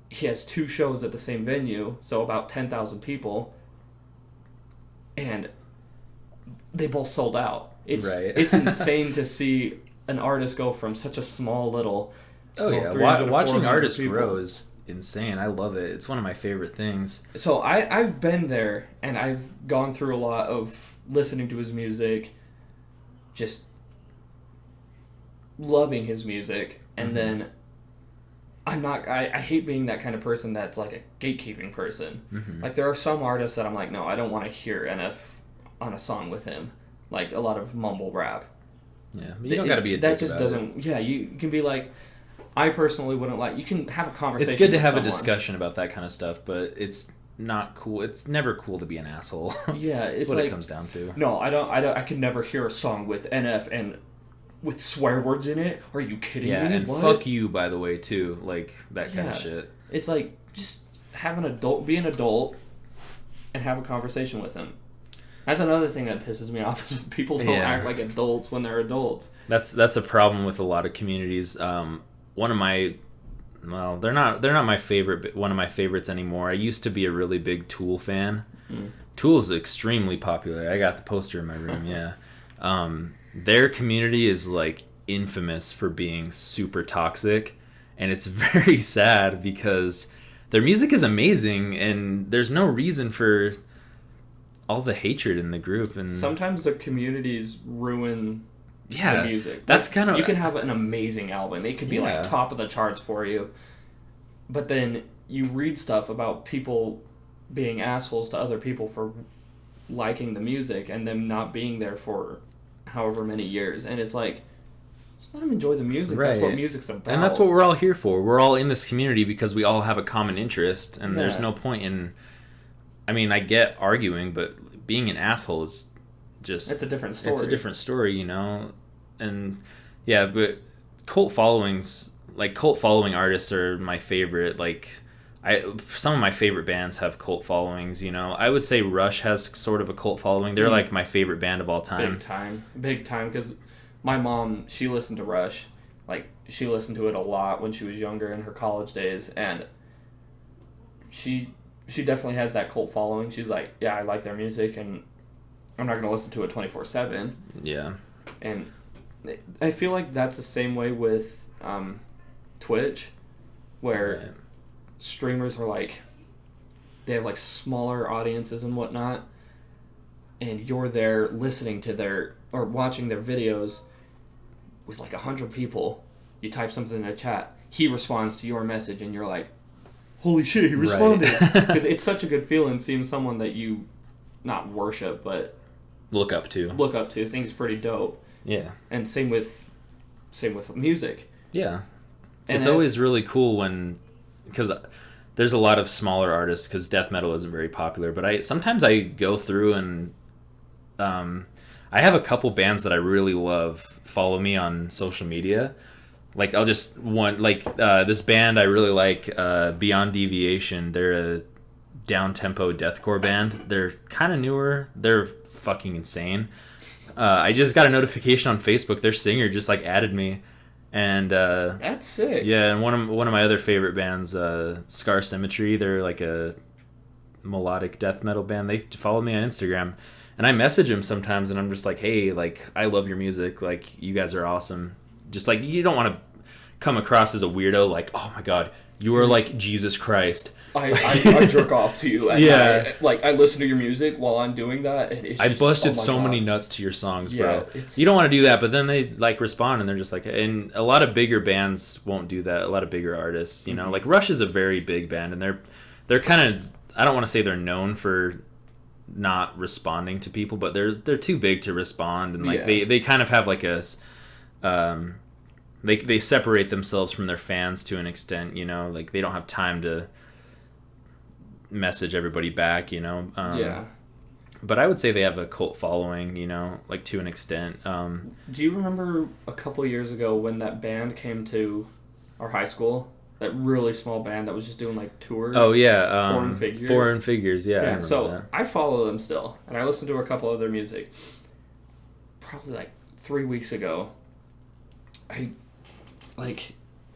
he has 2 shows at the same venue, so about 10,000 people, and they both sold out. It's Right. it's insane to see an artist go from such a small little. Oh yeah, 300 to watching 400 artists people. grow is insane. I love it. It's one of my favorite things. So I've been there, and I've gone through a lot of listening to his music, just loving his music, and Mm-hmm. then I hate being that kind of person that's like a gatekeeping person. Mm-hmm. Like there are some artists that I'm like, no, I don't want to hear NF on a song with him. Like a lot of mumble rap. Yeah, but you don't got to be a that dick just about doesn't. it. Yeah, you can be like, I personally wouldn't like. You can have a conversation. It's good to with have a someone. discussion about that kind of stuff, but it's not cool. It's never cool to be an asshole. Yeah, That's it's what like, it comes down to. No, I don't. I could never hear a song with NF and with swear words in it. Are you kidding Yeah, me? and What? fuck you, by the way, too. Like that kind of Yeah. shit. It's like just be an adult, and have a conversation with him. That's another thing that pisses me off is when people don't Yeah. act like adults when they're adults. That's a problem with a lot of communities. One of my, well, they're not my favorite. But one of my favorites anymore. I used to be a really big Tool fan. Tool is extremely popular. I got the poster in my room. Yeah, their community is like infamous for being super toxic, and it's very sad because their music is amazing, and there's no reason for all the hatred in the group. And Sometimes the communities ruin yeah, the music. that's Like, kind of you can have an amazing album. It could be Yeah. like top of the charts for you, but then you read stuff about people being assholes to other people for liking the music and them not being there for however many years, and it's like, just let them enjoy the music. That's what Right. music's about. And that's what we're all here for. We're all in this community because we all have a common interest, and there's Yeah. no point in. I mean, I get arguing, but being an asshole is just. It's a different story. It's a different story, you know? And yeah, but cult following artists are my favorite. Like, some of my favorite bands have cult followings, you know? I would say Rush has sort of a cult following. They're like my favorite band of all time. Big time, because my mom, she listened to Rush. Like, she listened to it a lot when she was younger in her college days, and she definitely has that cult following. She's like, yeah, I like their music, and I'm not going to listen to it 24/7. Yeah. And I feel like that's the same way with Twitch, where Right. streamers are like, they have like smaller audiences and whatnot, and you're there listening to their or watching their videos with like 100 people. You type something in the chat, he responds to your message, and you're like, holy shit, he responded. Because it's such a good feeling seeing someone that you not worship but Look up to. think is pretty dope. Yeah. And same with music. Yeah. And It's always really cool when, because there's a lot of smaller artists, because death metal isn't very popular, but sometimes I go through and I have a couple bands that I really love follow me on social media. Like I'll just this band I really like, Beyond Deviation. They're a down-tempo deathcore band. They're kind of newer. They're fucking insane. I just got a notification on Facebook. Their singer just like added me, and that's sick. yeah. And one of my other favorite bands, Scar Symmetry. They're like a melodic death metal band. They follow me on Instagram, and I message them sometimes, and I'm just like, hey, like I love your music. Like you guys are awesome. Just like you don't want to come across as a weirdo. Like, oh my god, you are like Jesus Christ. I jerk off to you. And Yeah. I listen to your music while I'm doing that. And it's I just, busted oh my so God. many nuts to your songs, Yeah, bro. it's- You don't want to do that, but then they like respond and they're just like, and a lot of bigger bands won't do that. A lot of bigger artists, you know, like Rush is a very big band, and they're kind of, I don't want to say they're known for not responding to people, but they're too big to respond, and like Yeah. they kind of have like a they separate themselves from their fans to an extent, you know, like they don't have time to message everybody back, you know. Yeah. But I would say they have a cult following, you know, like to an extent. Do you remember a couple years ago when that band came to our high school? That really small band that was just doing like tours. Oh yeah, Foreign Figures. Foreign Figures, yeah. I remember so that. I follow them still, and I listen to a couple of their music. Probably like 3 weeks ago,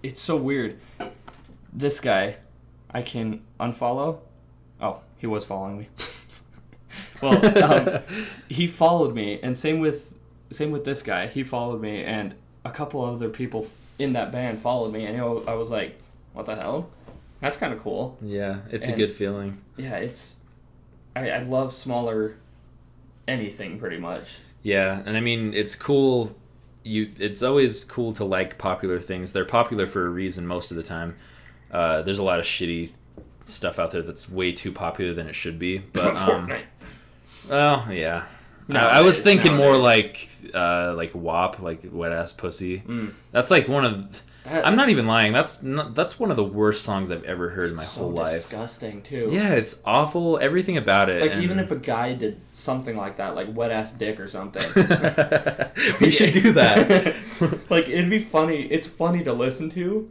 it's so weird. This guy, I can unfollow. Oh, he was following me. Well, he followed me, and same with this guy. He followed me, and a couple other people in that band followed me, and I was like, "What the hell? That's kind of cool." Yeah, it's And- a good feeling. Yeah, I love smaller anything pretty much. Yeah, and I mean it's cool. It's always cool to like popular things. They're popular for a reason most of the time. There's a lot of shitty stuff out there that's way too popular than it should be. But Fortnite. well, yeah. Nowadays- I was thinking more nowadays. like WAP, like wet ass pussy. Mm. That's like one of. That- I'm not even lying. That's one of the worst songs I've ever heard in my so whole life. disgusting too. Yeah, it's awful. Everything about it. Like and- even if a guy did something like that, like wet ass dick or something. we should do that. Like it'd be funny. It's funny to listen to,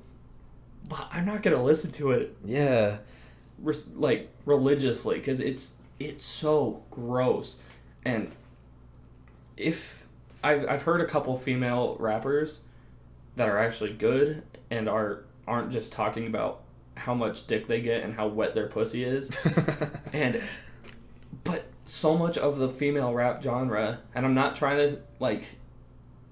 but I'm not gonna listen to it Yeah. like religiously because it's so gross. And if I've heard a couple female rappers that are actually good and aren't just talking about how much dick they get and how wet their pussy is. But so much of the female rap genre, and I'm not trying to like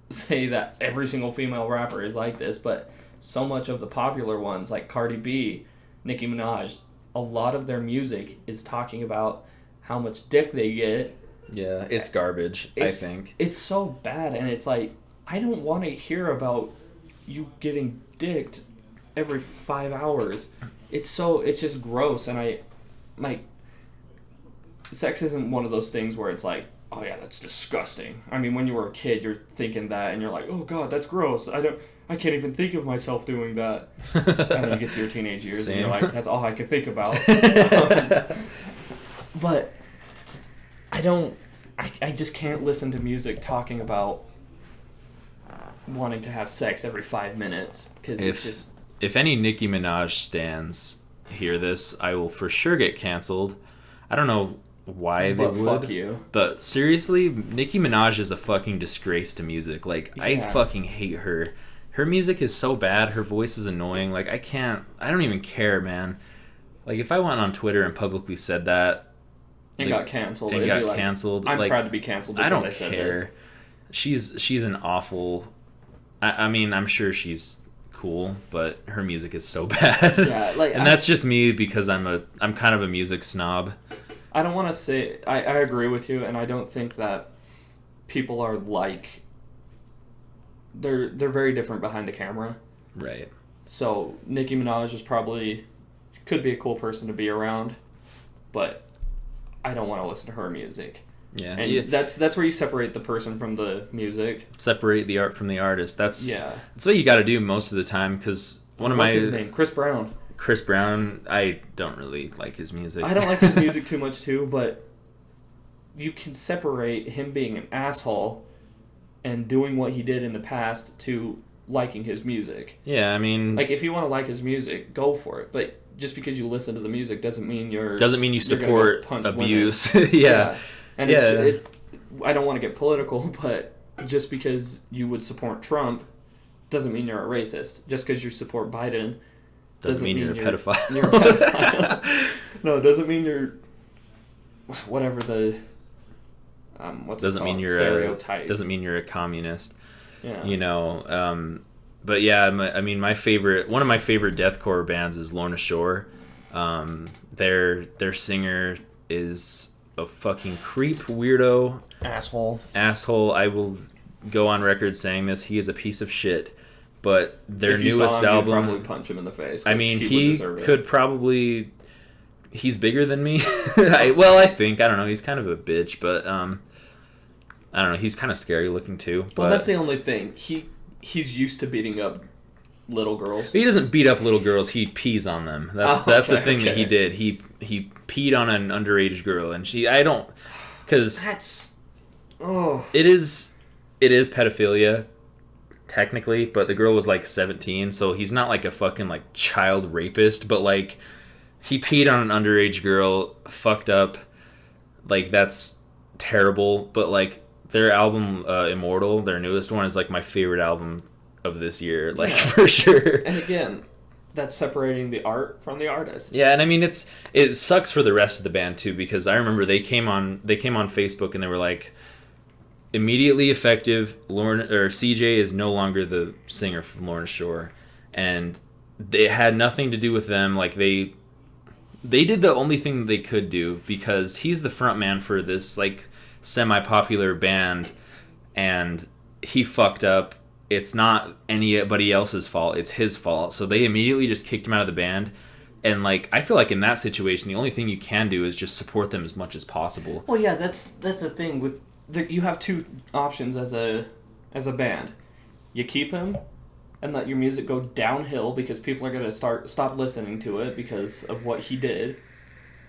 say that every single female rapper is like this, but so much of the popular ones like Cardi B, Nicki Minaj, a lot of their music is talking about how much dick they get. Yeah, it's garbage, I think. It's so bad, and it's like, I don't want to hear about you getting dicked every 5 hours. It's just gross, and I, like, sex isn't one of those things where it's like, oh yeah, that's disgusting. I mean, when you were a kid, you're thinking that, and you're like, oh god, that's gross. I can't even think of myself doing that. And then you get to your teenage years, and you're Same. like, that's all I can think about. But I just can't listen to music talking about wanting to have sex every 5 minutes because it's just If any Nicki Minaj stans hear this, I will for sure get canceled. I don't know why but they would. fuck you. But seriously, Nicki Minaj is a fucking disgrace to music. Like, I Yeah. fucking hate her. Her music is so bad. Her voice is annoying. Like, I don't even care, man. Like, if I went on Twitter and publicly said that, It got canceled. It It'd got be like, canceled. I'm like, proud to be canceled I because don't I said care. this. she's an awful. I mean, I'm sure she's cool, but her music is so bad. Yeah, like, and that's just me because I'm kind of a music snob. I don't want to say I agree with you, and I don't think that people are like they're very different behind the camera. Right. So Nicki Minaj is probably could be a cool person to be around, but I don't want to listen to her music. Yeah. And that's where you separate the person from the music. Separate the art from the artist. That's that's what you got to do most of the time because what's his name? Chris Brown. Chris Brown, I don't really like his music. I don't like his music too much too, but you can separate him being an asshole and doing what he did in the past to liking his music. Yeah, I mean, like if you want to like his music, go for it. But just because you listen to the music doesn't mean you support abuse. Yeah. And it's I don't want to get political, but just because you would support Trump doesn't mean you're a racist. Just because you support Biden doesn't mean you're a pedophile. You're a pedophile. No, it doesn't mean you're whatever the doesn't mean you're stereotype. Doesn't mean you're a communist. Yeah. You know, but yeah, I mean, one of my favorite deathcore bands is Lorna Shore. Their singer is a fucking creep, weirdo, asshole. I will go on record saying this. He is a piece of shit. But their newest album, you'd probably punch him in the face. I mean, he could probably. He's bigger than me. I don't know. He's kind of a bitch, but I don't know. He's kind of scary looking too. Well, that's the only thing. He's used to beating up little girls. He doesn't beat up little girls. He pees on them. That's the thing that he did. He peed on an underage girl, and it is pedophilia. Technically, but the girl was like 17, so he's not like a fucking like child rapist, but like he peed on an underage girl, fucked up. Like that's terrible, but like their album Immortal, their newest one, is like my favorite album of this year, like for sure. And again, that's separating the art from the artist. Yeah, and I mean it sucks for the rest of the band too, because I remember they came on Facebook and they were like, immediately effective. CJ is no longer the singer from Lorna Shore, and it had nothing to do with them. Like they did the only thing they could do because he's the front man for this like semi-popular band, and he fucked up. It's not anybody else's fault. It's his fault. So they immediately just kicked him out of the band. And like I feel like in that situation, the only thing you can do is just support them as much as possible. Well, yeah, that's the thing with. You have two options as a band. You keep him and let your music go downhill because people are going to stop listening to it because of what he did,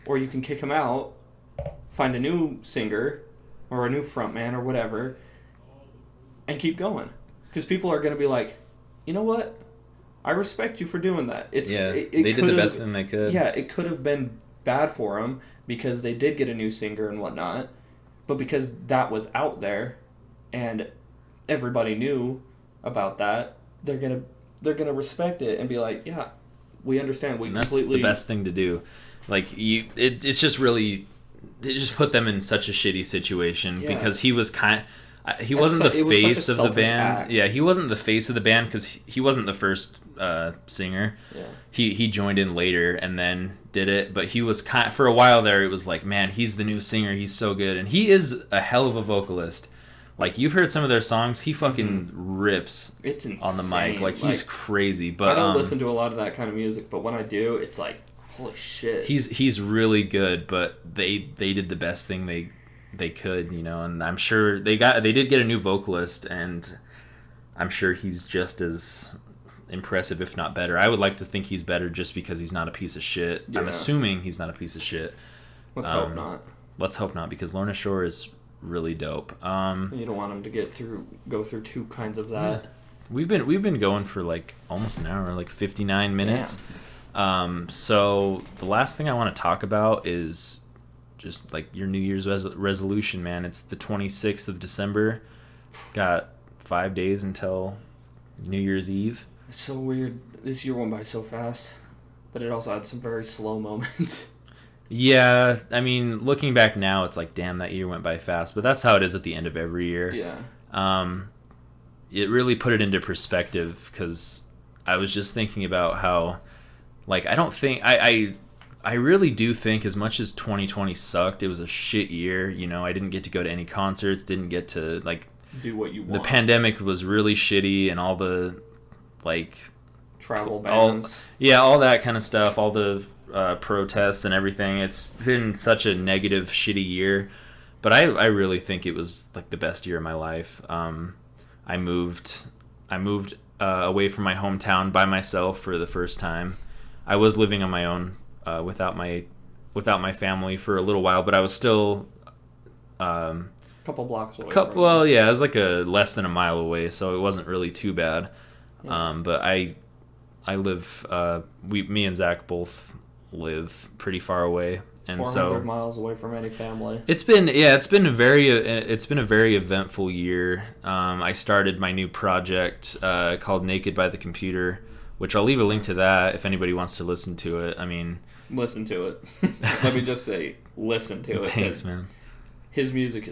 or you can kick him out, find a new singer or a new frontman or whatever, and keep going. Because people are going to be like, you know what? I respect you for doing that. They did the best thing they could. Yeah, it could have been bad for them because they did get a new singer and whatnot. But because that was out there, and everybody knew about that, they're gonna respect it and be like, yeah, we understand. That's the best thing to do. Like it's just really, it just put them in such a shitty situation because he was he wasn't the face of the band. Act. Yeah, he wasn't the face of the band because he wasn't the first singer. Yeah, he joined in later and then did it, but he was for a while there. It was like, man, he's the new singer. He's so good, and he is a hell of a vocalist. Like you've heard some of their songs, he fucking rips. It's insane. On the mic. Like he's crazy. But I don't listen to a lot of that kind of music, but when I do, it's like, holy shit. He's really good, but they did the best thing they could, you know, and I'm sure they did get a new vocalist, and I'm sure he's just as impressive, if not better. I would like to think he's better just because he's not a piece of shit. Yeah. I'm assuming he's not a piece of shit. Let's hope not. Let's hope not, because Lorna Shore is really dope. You don't want him to go through two kinds of that. We've been going for like almost an hour, like 59 minutes. So the last thing I want to talk about is just like your New Year's resolution, man. It's the 26th of December. Got 5 days until New Year's Eve. It's so weird. This year went by so fast, but it also had some very slow moments. Yeah, I mean, looking back now, it's like, damn, that year went by fast. But that's how it is at the end of every year. Yeah. it really put it into perspective, because I was just thinking about how, like, I don't think I really do think, as much as 2020 sucked, it was a shit year. You know, I didn't get to go to any concerts, didn't get to, like, do what you want. The pandemic was really shitty, and all the, like, travel bans. All that kind of stuff, all the protests and everything. It's been such a negative, shitty year. But I really think it was, like, the best year of my life. I moved away from my hometown by myself for the first time. I was living on my own without my family for a little while, but I was still couple blocks away. Well, yeah, it was like less than a mile away, so it wasn't really too bad. Yeah. But I live. Me and Zach both live pretty far away, and 400 miles away from any family. It's been a very eventful year. I started my new project called Naked by the Computer, which I'll leave a link to that if anybody wants to listen to it. I mean, listen to it. Let me just say, listen to it. Thanks, man. His music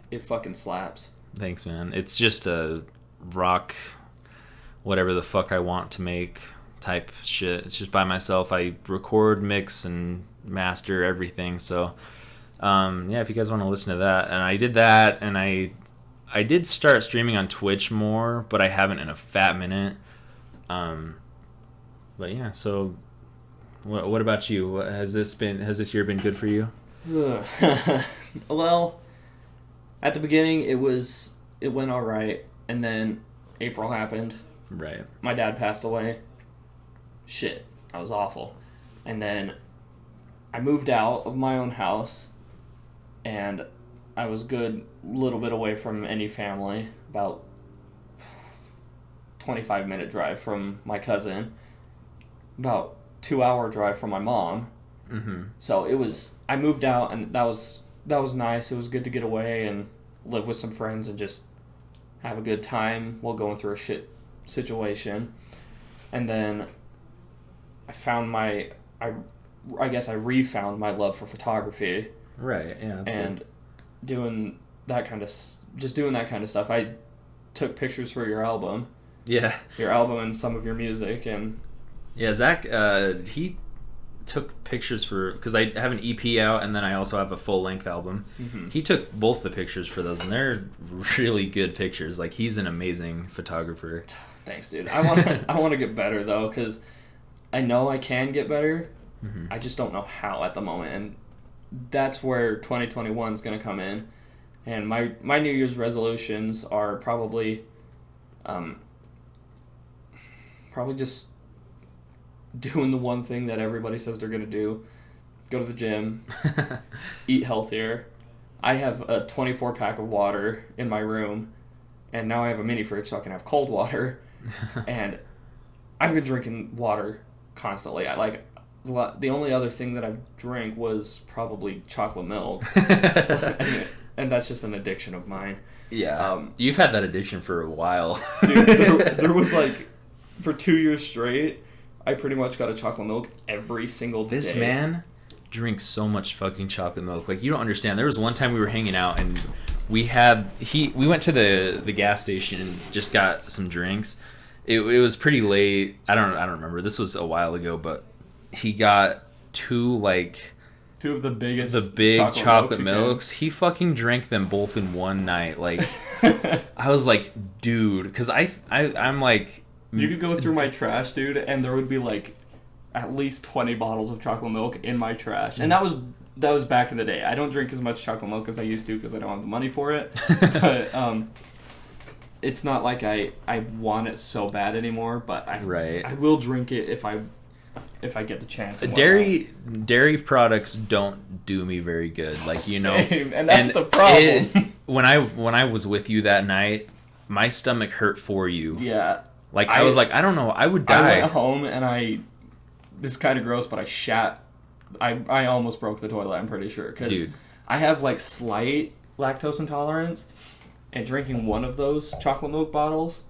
it fucking slaps. Thanks, man. It's just a rock, whatever the fuck I want to make type shit. It's just by myself. I record, mix, and master everything. So, if you guys want to listen to that. And I did that, and I did start streaming on Twitch more, but I haven't in a fat minute. But yeah, so what about you? Has this year been good for you? Well, at the beginning it went all right, and then April happened. Right. My dad passed away. Shit, that was awful. And then I moved out of my own house, and I was good little bit away from any family, about 25-minute drive from my cousin, about 2-hour drive from my mom. Mm-hmm. So I moved out, and that was nice. It was good to get away and live with some friends and just have a good time while going through a shit situation. And then I guess I refound my love for photography. Right. Yeah. And doing that kind of stuff. I took pictures for your album. Yeah. Your album and some of your music. And yeah, Zach, he took pictures because I have an EP out, and then I also have a full-length album. Mm-hmm. He took both the pictures for those, and they're really good pictures. Like, he's an amazing photographer. Thanks, dude. I want to get better, though, because I know I can get better. Mm-hmm. I just don't know how at the moment, and that's where 2021 is going to come in. And my New Year's resolutions are probably just doing the one thing that everybody says they're going to do. Go to the gym. Eat healthier. I have a 24-pack of water in my room, and now I have a mini fridge so I can have cold water. And I've been drinking water constantly. The only other thing that I've drank was probably chocolate milk. And that's just an addiction of mine. Yeah. You've had that addiction for a while. Dude, there was for 2 years straight, I pretty much got a chocolate milk every single day. This man drinks so much fucking chocolate milk. Like, you don't understand. There was one time we were hanging out, and we went to the gas station and just got some drinks. It was pretty late. I don't remember. This was a while ago, but he got two of the biggest chocolate milks. He fucking drank them both in one night. Like, I was like, dude, because I'm like, you could go through my trash, dude, and there would be at least 20 bottles of chocolate milk in my trash. And that was back in the day. I don't drink as much chocolate milk as I used to because I don't have the money for it. But it's not like I want it so bad anymore, but I will drink it if I get the chance. Dairy products don't do me very good. Like, you know. Same, and that's the problem. When I was with you that night, my stomach hurt for you. Yeah. Like, I was like, I don't know, I would die. I went home and this is kind of gross, but I shat. I almost broke the toilet, I'm pretty sure. Because I have, slight lactose intolerance, and drinking one of those chocolate milk bottles.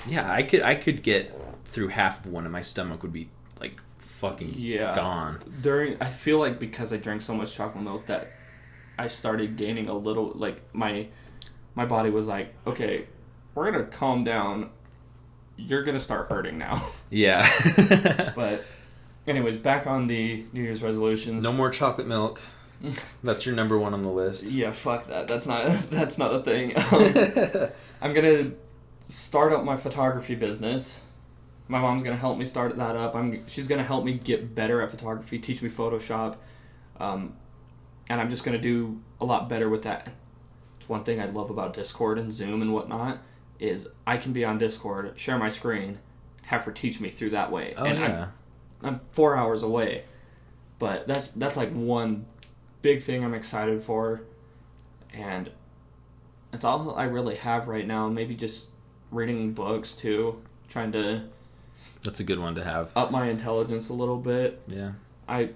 Yeah, I could get through half of one, and my stomach would be, fucking gone. I feel like because I drank so much chocolate milk that I started gaining a little, my my body was like, okay, we're gonna calm down. You're gonna start hurting now. Yeah. But anyways, back on the New Year's resolutions. No more chocolate milk. That's your number one on the list. Yeah, fuck that. That's not a thing. I'm gonna start up my photography business. My mom's gonna help me start that up. She's gonna help me get better at photography, teach me Photoshop, and I'm just gonna do a lot better with that. It's one thing I love about Discord and Zoom and whatnot is I can be on Discord, share my screen, have her teach me through that way. Oh, and yeah. I'm 4 hours away, but that's like one big thing I'm excited for, and that's all I really have right now. Maybe just reading books too, trying to That's a good one to have. up my intelligence a little bit. Yeah. I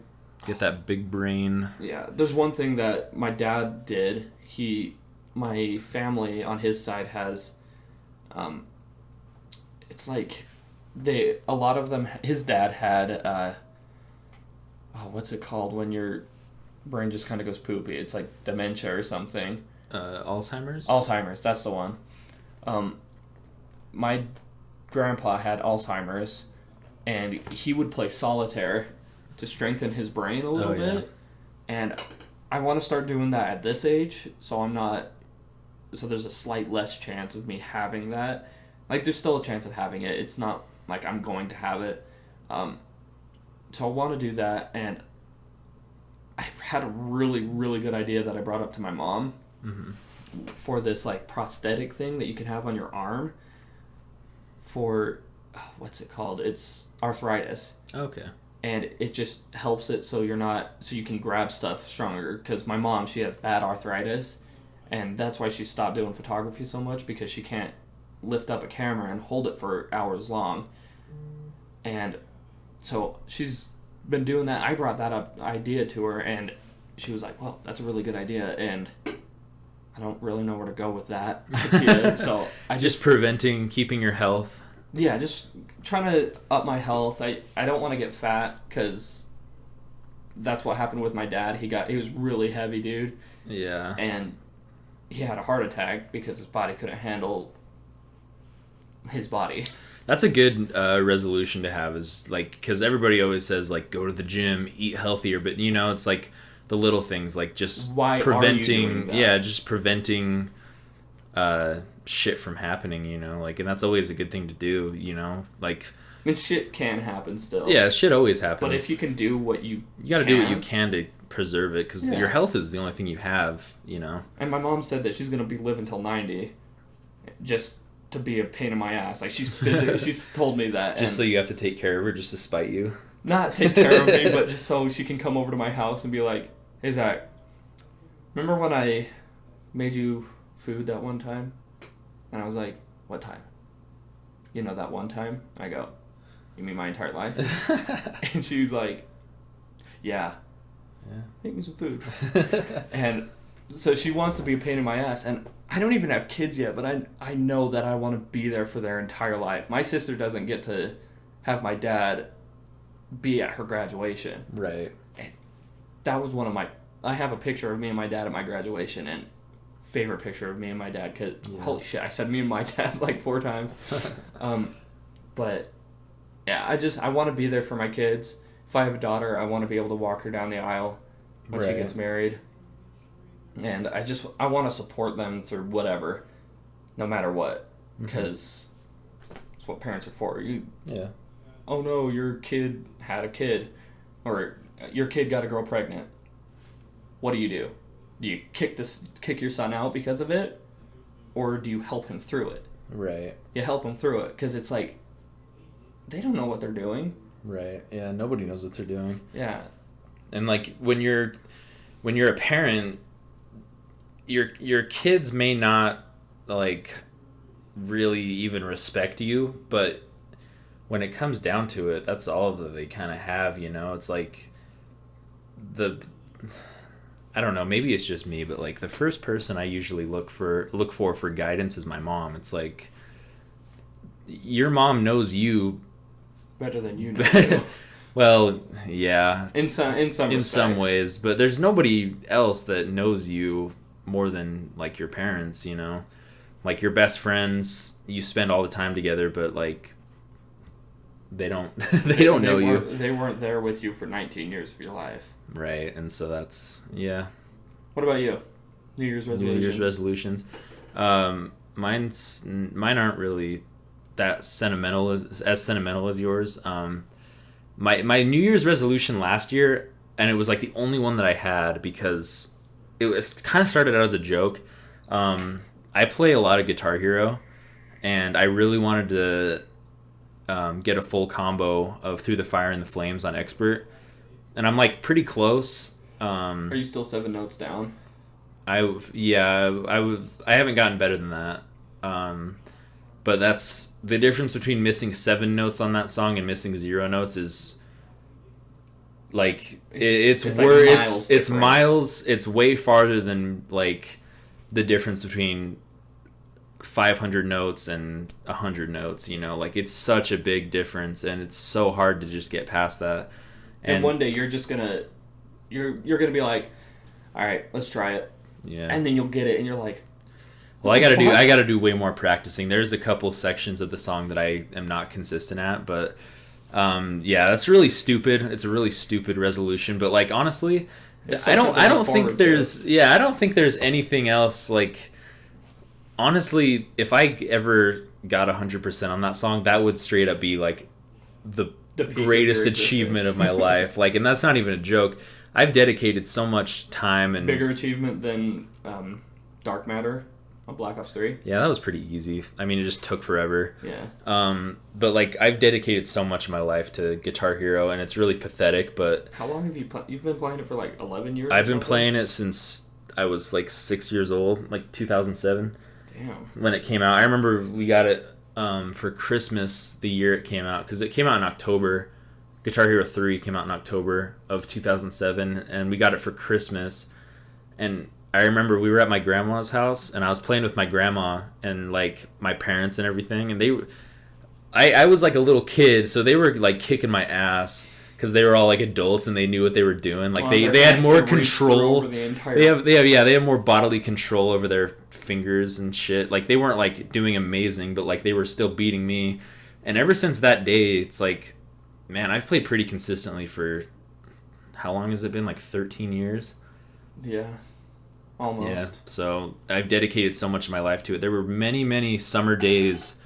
Get that big brain. Yeah, there's one thing that my dad did. My family on his side has, it's like a lot of them, his dad had, what's it called when your brain just kind of goes poopy? It's like dementia or something. Alzheimer's? Alzheimer's, that's the one. My grandpa had Alzheimer's, and he would play solitaire to strengthen his brain a little bit. And I want to start doing that at this age, so there's a slight less chance of me having that. Like, there's still a chance of having it. It's not like I'm going to have it. So I want to do that, and I had a really, really good idea that I brought up to my mom for this, like, prosthetic thing that you can have on your arm for, what's it called? It's arthritis. Okay. And it just helps it so you can grab stuff stronger. Because my mom, she has bad arthritis, and that's why she stopped doing photography so much, because she can't lift up a camera and hold it for hours long. And so she's been doing that. I brought that idea to her, and she was like, well, that's a really good idea, and I don't really know where to go with that idea. So I just keeping your health. Yeah, just trying to up my health. I don't want to get fat, because that's what happened with my dad. He was really heavy, dude. Yeah. And he had a heart attack because his body couldn't handle his body. That's a good resolution to have, is like, because everybody always says, like, go to the gym, eat healthier, but it's like the little things, like just Why preventing, are you doing that? just preventing shit from happening, like, and that's always a good thing to do, like. I mean, shit can happen still. Yeah, shit always happens. But if you can do what you got to do what you can to preserve it, because Yeah. your health is the only thing you have, And my mom said that she's going to be living till 90 just to be a pain in my ass. Like, she's told me that. Just so you have to take care of her, just to spite you. Not take care of me, but just so she can come over to my house and be like, hey, Zach, remember when I made you food that one time? And I was like, what time? That one time? I go, you mean my entire life? And she was like, yeah. Make me some food. And so she wants to be a pain in my ass. And I don't even have kids yet, but I know that I want to be there for their entire life. My sister doesn't get to have my dad be at her graduation. Right. And that was I have a picture of me and my dad at my graduation, and favorite picture of me and my dad, because holy shit, I said me and my dad like 4 times. But yeah, I want to be there for my kids. If I have a daughter, I want to be able to walk her down the aisle when she gets married. And I want to support them through whatever, no matter what, because it's what parents are for. Oh no, your kid had a kid, or your kid got a girl pregnant. What do? Do you kick your son out because of it, or do you help him through it? Right. You help him through it, because it's like, they don't know what they're doing. Right. Yeah, nobody knows what they're doing. Yeah. And like when you're a parent, your kids may not like really even respect you, but when it comes down to it, that's all that they kind of have, It's like I don't know, maybe it's just me, but like the first person I usually look for guidance is my mom. It's like, your mom knows you better than you know. Well, yeah. In some ways, but there's nobody else that knows you more than like your parents, you know, like your best friends, you spend all the time together, but like they don't they don't know you. They weren't there with you for 19 years of your life. Right, and so that's yeah. What about you? New Year's resolutions. New Year's resolutions. Mine aren't really that sentimental as sentimental as yours. My New Year's resolution last year, and it was like the only one that I had because it was kind of started out as a joke. I play a lot of Guitar Hero, and I really wanted to get a full combo of Through the Fire and the Flames on Expert, and I'm like pretty close. Are you still 7 notes down? I haven't gotten better than that. But that's the difference between missing 7 notes on that song and missing 0 notes is like it's miles. It's way farther than like the difference between 500 notes and 100 notes. You know, like it's such a big difference, and it's so hard to just get past that. And one day you're just gonna you're gonna be like, all right, let's try it. Yeah. And then you'll get it, and you're like, well, I gotta do way more practicing. There's a couple sections of the song that I am not consistent at, but yeah, that's really stupid. It's a really stupid resolution. But like honestly, I don't think there's anything else. Like honestly, if I ever got 100% on that song, that would straight up be like the greatest achievement of my life. Like, and that's not even a joke. I've dedicated so much time and bigger achievement than Dark Matter on Black Ops 3. Yeah, that was pretty easy. I mean, it just took forever. Yeah. But like I've dedicated so much of my life to Guitar Hero, and it's really pathetic. But how long have you've been playing it for? Like 11 years. I've been playing it since I was like 6 years old, like 2007. Damn. When it came out, I remember we got it for Christmas the year it came out, because it came out in October. Guitar Hero 3 came out in October of 2007, and we got it for Christmas. And I remember we were at my grandma's house, and I was playing with my grandma and like my parents and everything, and I was like a little kid, so they were like kicking my ass because they were all like adults and they knew what they were doing. Like they had more control. They have more bodily control over their fingers and shit. Like they weren't like doing amazing, but like they were still beating me. And ever since that day, it's like, man, I've played pretty consistently for, how long has it been? Like 13 years? Yeah. Almost. Yeah. So I've dedicated so much of my life to it. There were many, many summer days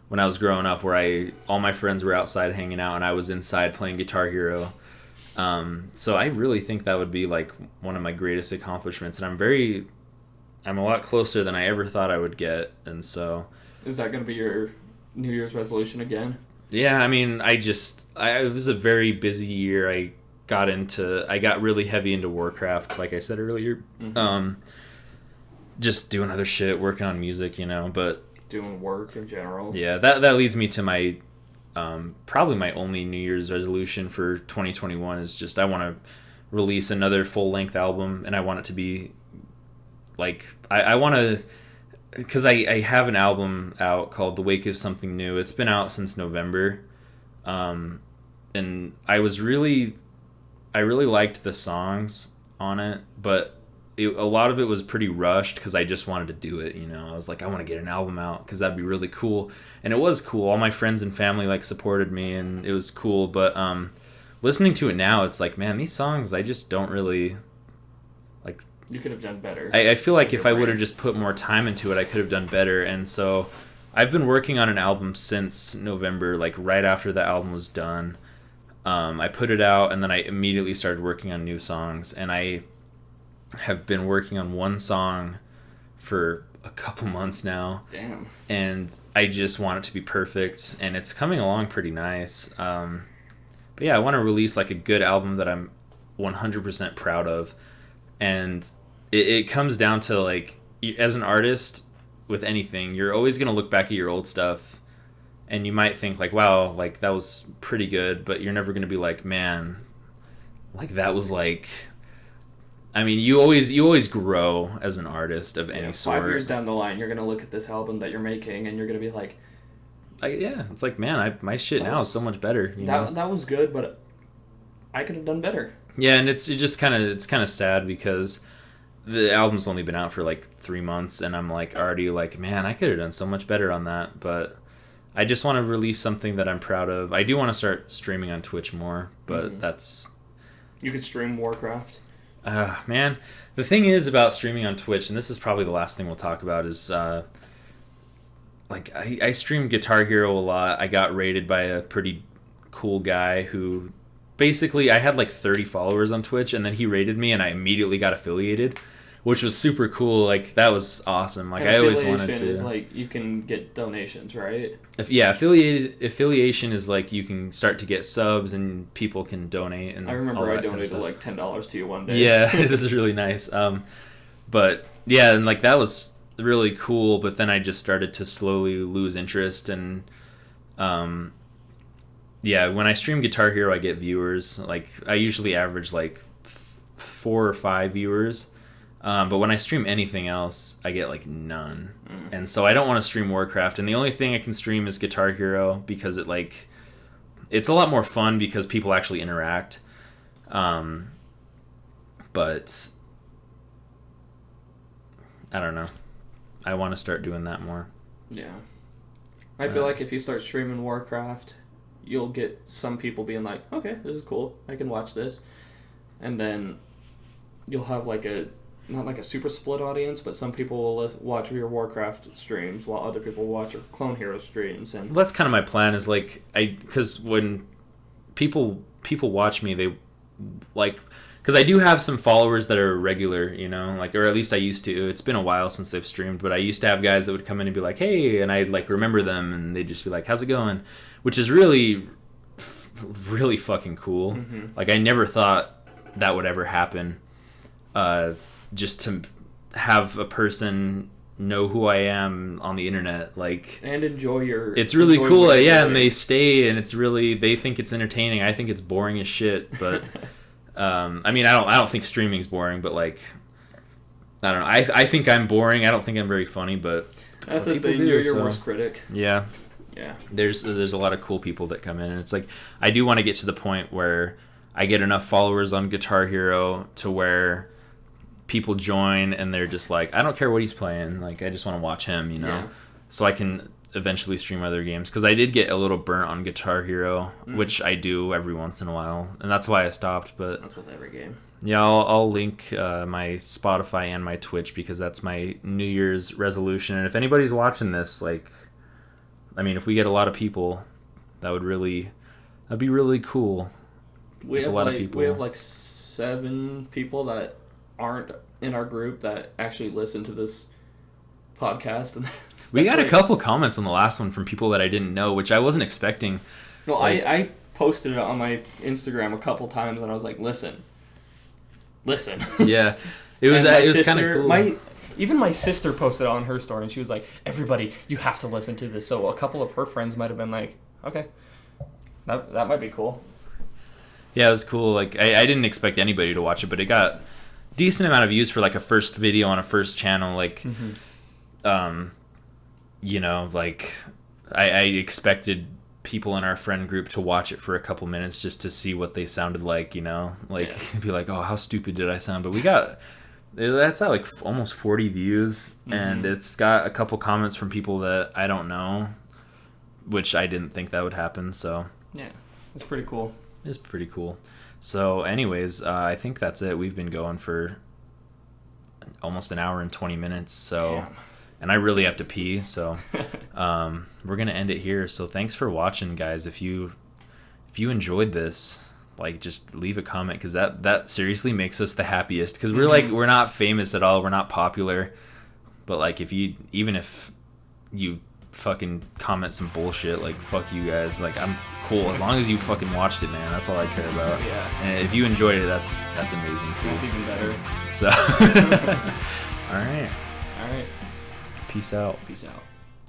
when I was growing up where all my friends were outside hanging out and I was inside playing Guitar Hero. So I really think that would be like one of my greatest accomplishments. And I'm a lot closer than I ever thought I would get. And so. Is that going to be your New Year's resolution again? Yeah, I mean, it was a very busy year. I got really heavy into Warcraft, like I said earlier. Mm-hmm. Just doing other shit, working on music, you know, but doing work in general. Yeah, that leads me to my probably my only New Year's resolution for 2021 is just I want to release another full-length album, and I want it to be like I want to, because I have an album out called The Wake of Something New. It's been out since November, and I really liked the songs on it, but a lot of it was pretty rushed because I just wanted to do it, you know. I was like, I want to get an album out because that'd be really cool, and it was cool. All my friends and family like supported me, and it was cool. But listening to it now, it's like, man, these songs I just don't really like. You could have done better. I feel like if I would have just put more time into it, I could have done better. And so I've been working on an album since November, like right after the album was done. I put it out, and then I immediately started working on new songs, and I have been working on one song for a couple months now. Damn. And I just want it to be perfect, and it's coming along pretty nice. But yeah, I want to release like a good album that I'm 100% proud of. And it comes down to like, as an artist with anything, you're always going to look back at your old stuff, and you might think like, wow, like that was pretty good, but you're never going to be like, man, like that was like, I mean, you always grow as an artist of any sort. 5 years down the line, you're going to look at this album that you're making, and you're going to be like, yeah, it's like, man, my shit now is so much better. You know? That was good, but I could have done better. Yeah, and it's kind of sad because the album's only been out for like 3 months, and I'm like already like, man, I could have done so much better on that. But I just want to release something that I'm proud of. I do want to start streaming on Twitch more, but that's... You could stream Warcraft. Man, the thing is about streaming on Twitch, and this is probably the last thing we'll talk about, is like I stream Guitar Hero a lot. I got rated by a pretty cool guy who basically, I had like 30 followers on Twitch, and then he rated me, and I immediately got affiliated, which was super cool. Like, that was awesome. Like, and I always wanted to. Affiliation is like you can get donations, right? Affiliation is like you can start to get subs and people can donate. And I remember I donated kind of like $10 to you one day. Yeah, this is really nice. But yeah, and like that was really cool. But then I just started to slowly lose interest, and yeah, when I stream Guitar Hero, I get viewers. Like, I usually average like 4 or 5 viewers. But when I stream anything else, I get like none. And so I don't want to stream Warcraft. And the only thing I can stream is Guitar Hero because it's a lot more fun because people actually interact. But I don't know. I want to start doing that more. Yeah. I feel like if you start streaming Warcraft, you'll get some people being like, okay, this is cool. I can watch this. And then you'll have like not like a super split audience, but some people will watch your Warcraft streams while other people watch your Clone Hero streams. And that's kind of my plan, is like, because when people watch me, they like, because I do have some followers that are regular, you know, like, or at least I used to. It's been a while since they've streamed, but I used to have guys that would come in and be like, hey, and I'd like remember them, and they'd just be like, how's it going? Which is really, really fucking cool. Mm-hmm. Like, I never thought that would ever happen. Just to have a person know who I am on the internet, like, and enjoy your. It's really cool, yeah, and they stay, and it's really, they think it's entertaining. I think it's boring as shit, but I mean, I don't think streaming's boring, but like, I don't know. I think I'm boring. I don't think I'm very funny, but that's the thing. You're your worst critic. Yeah. Yeah. There's a lot of cool people that come in, and it's like, I do want to get to the point where I get enough followers on Guitar Hero to where people join and they're just like, I don't care what he's playing, like, I just want to watch him, you know. Yeah. So I can eventually stream other games, because I did get a little burnt on Guitar Hero, which I do every once in a while, and that's why I stopped. But that's with every game. Yeah, I'll link my Spotify and my Twitch, because that's my New Year's resolution. And if anybody's watching this, like, I mean, if we get a lot of people, that'd be really cool. We have like 7 people that aren't in our group that actually listen to this podcast, and we got a couple comments on the last one from people that I didn't know, which I wasn't expecting. Well, like, I posted it on my Instagram a couple times, and I was like, listen. Yeah, it was kind of cool. Even my sister posted it on her story, and she was like, everybody, you have to listen to this. So a couple of her friends might have been like, okay, that might be cool. Yeah, it was cool. Like, I didn't expect anybody to watch it, but it got decent amount of views for like a first video on a first channel. Like, you know, like, I expected people in our friend group to watch it for a couple minutes just to see what they sounded like, you know, like, be like, oh, how stupid did I sound? But that's at like almost 40 views, and it's got a couple comments from people that I don't know, which I didn't think that would happen. So yeah, it's pretty cool. It's pretty cool. So anyways, I think that's it. We've been going for almost an hour and 20 minutes. So, damn. And I really have to pee. So we're going to end it here. So thanks for watching, guys. If you enjoyed this, like, just leave a comment, because that seriously makes us the happiest, because we're not famous at all. We're not popular. But like, even if you fucking comment some bullshit, like, fuck you guys, like, I'm cool as long as you fucking watched it, man. That's all I care about. Yeah. And if you enjoyed it, that's amazing too. That's even better. So all right. Peace out. Peace out.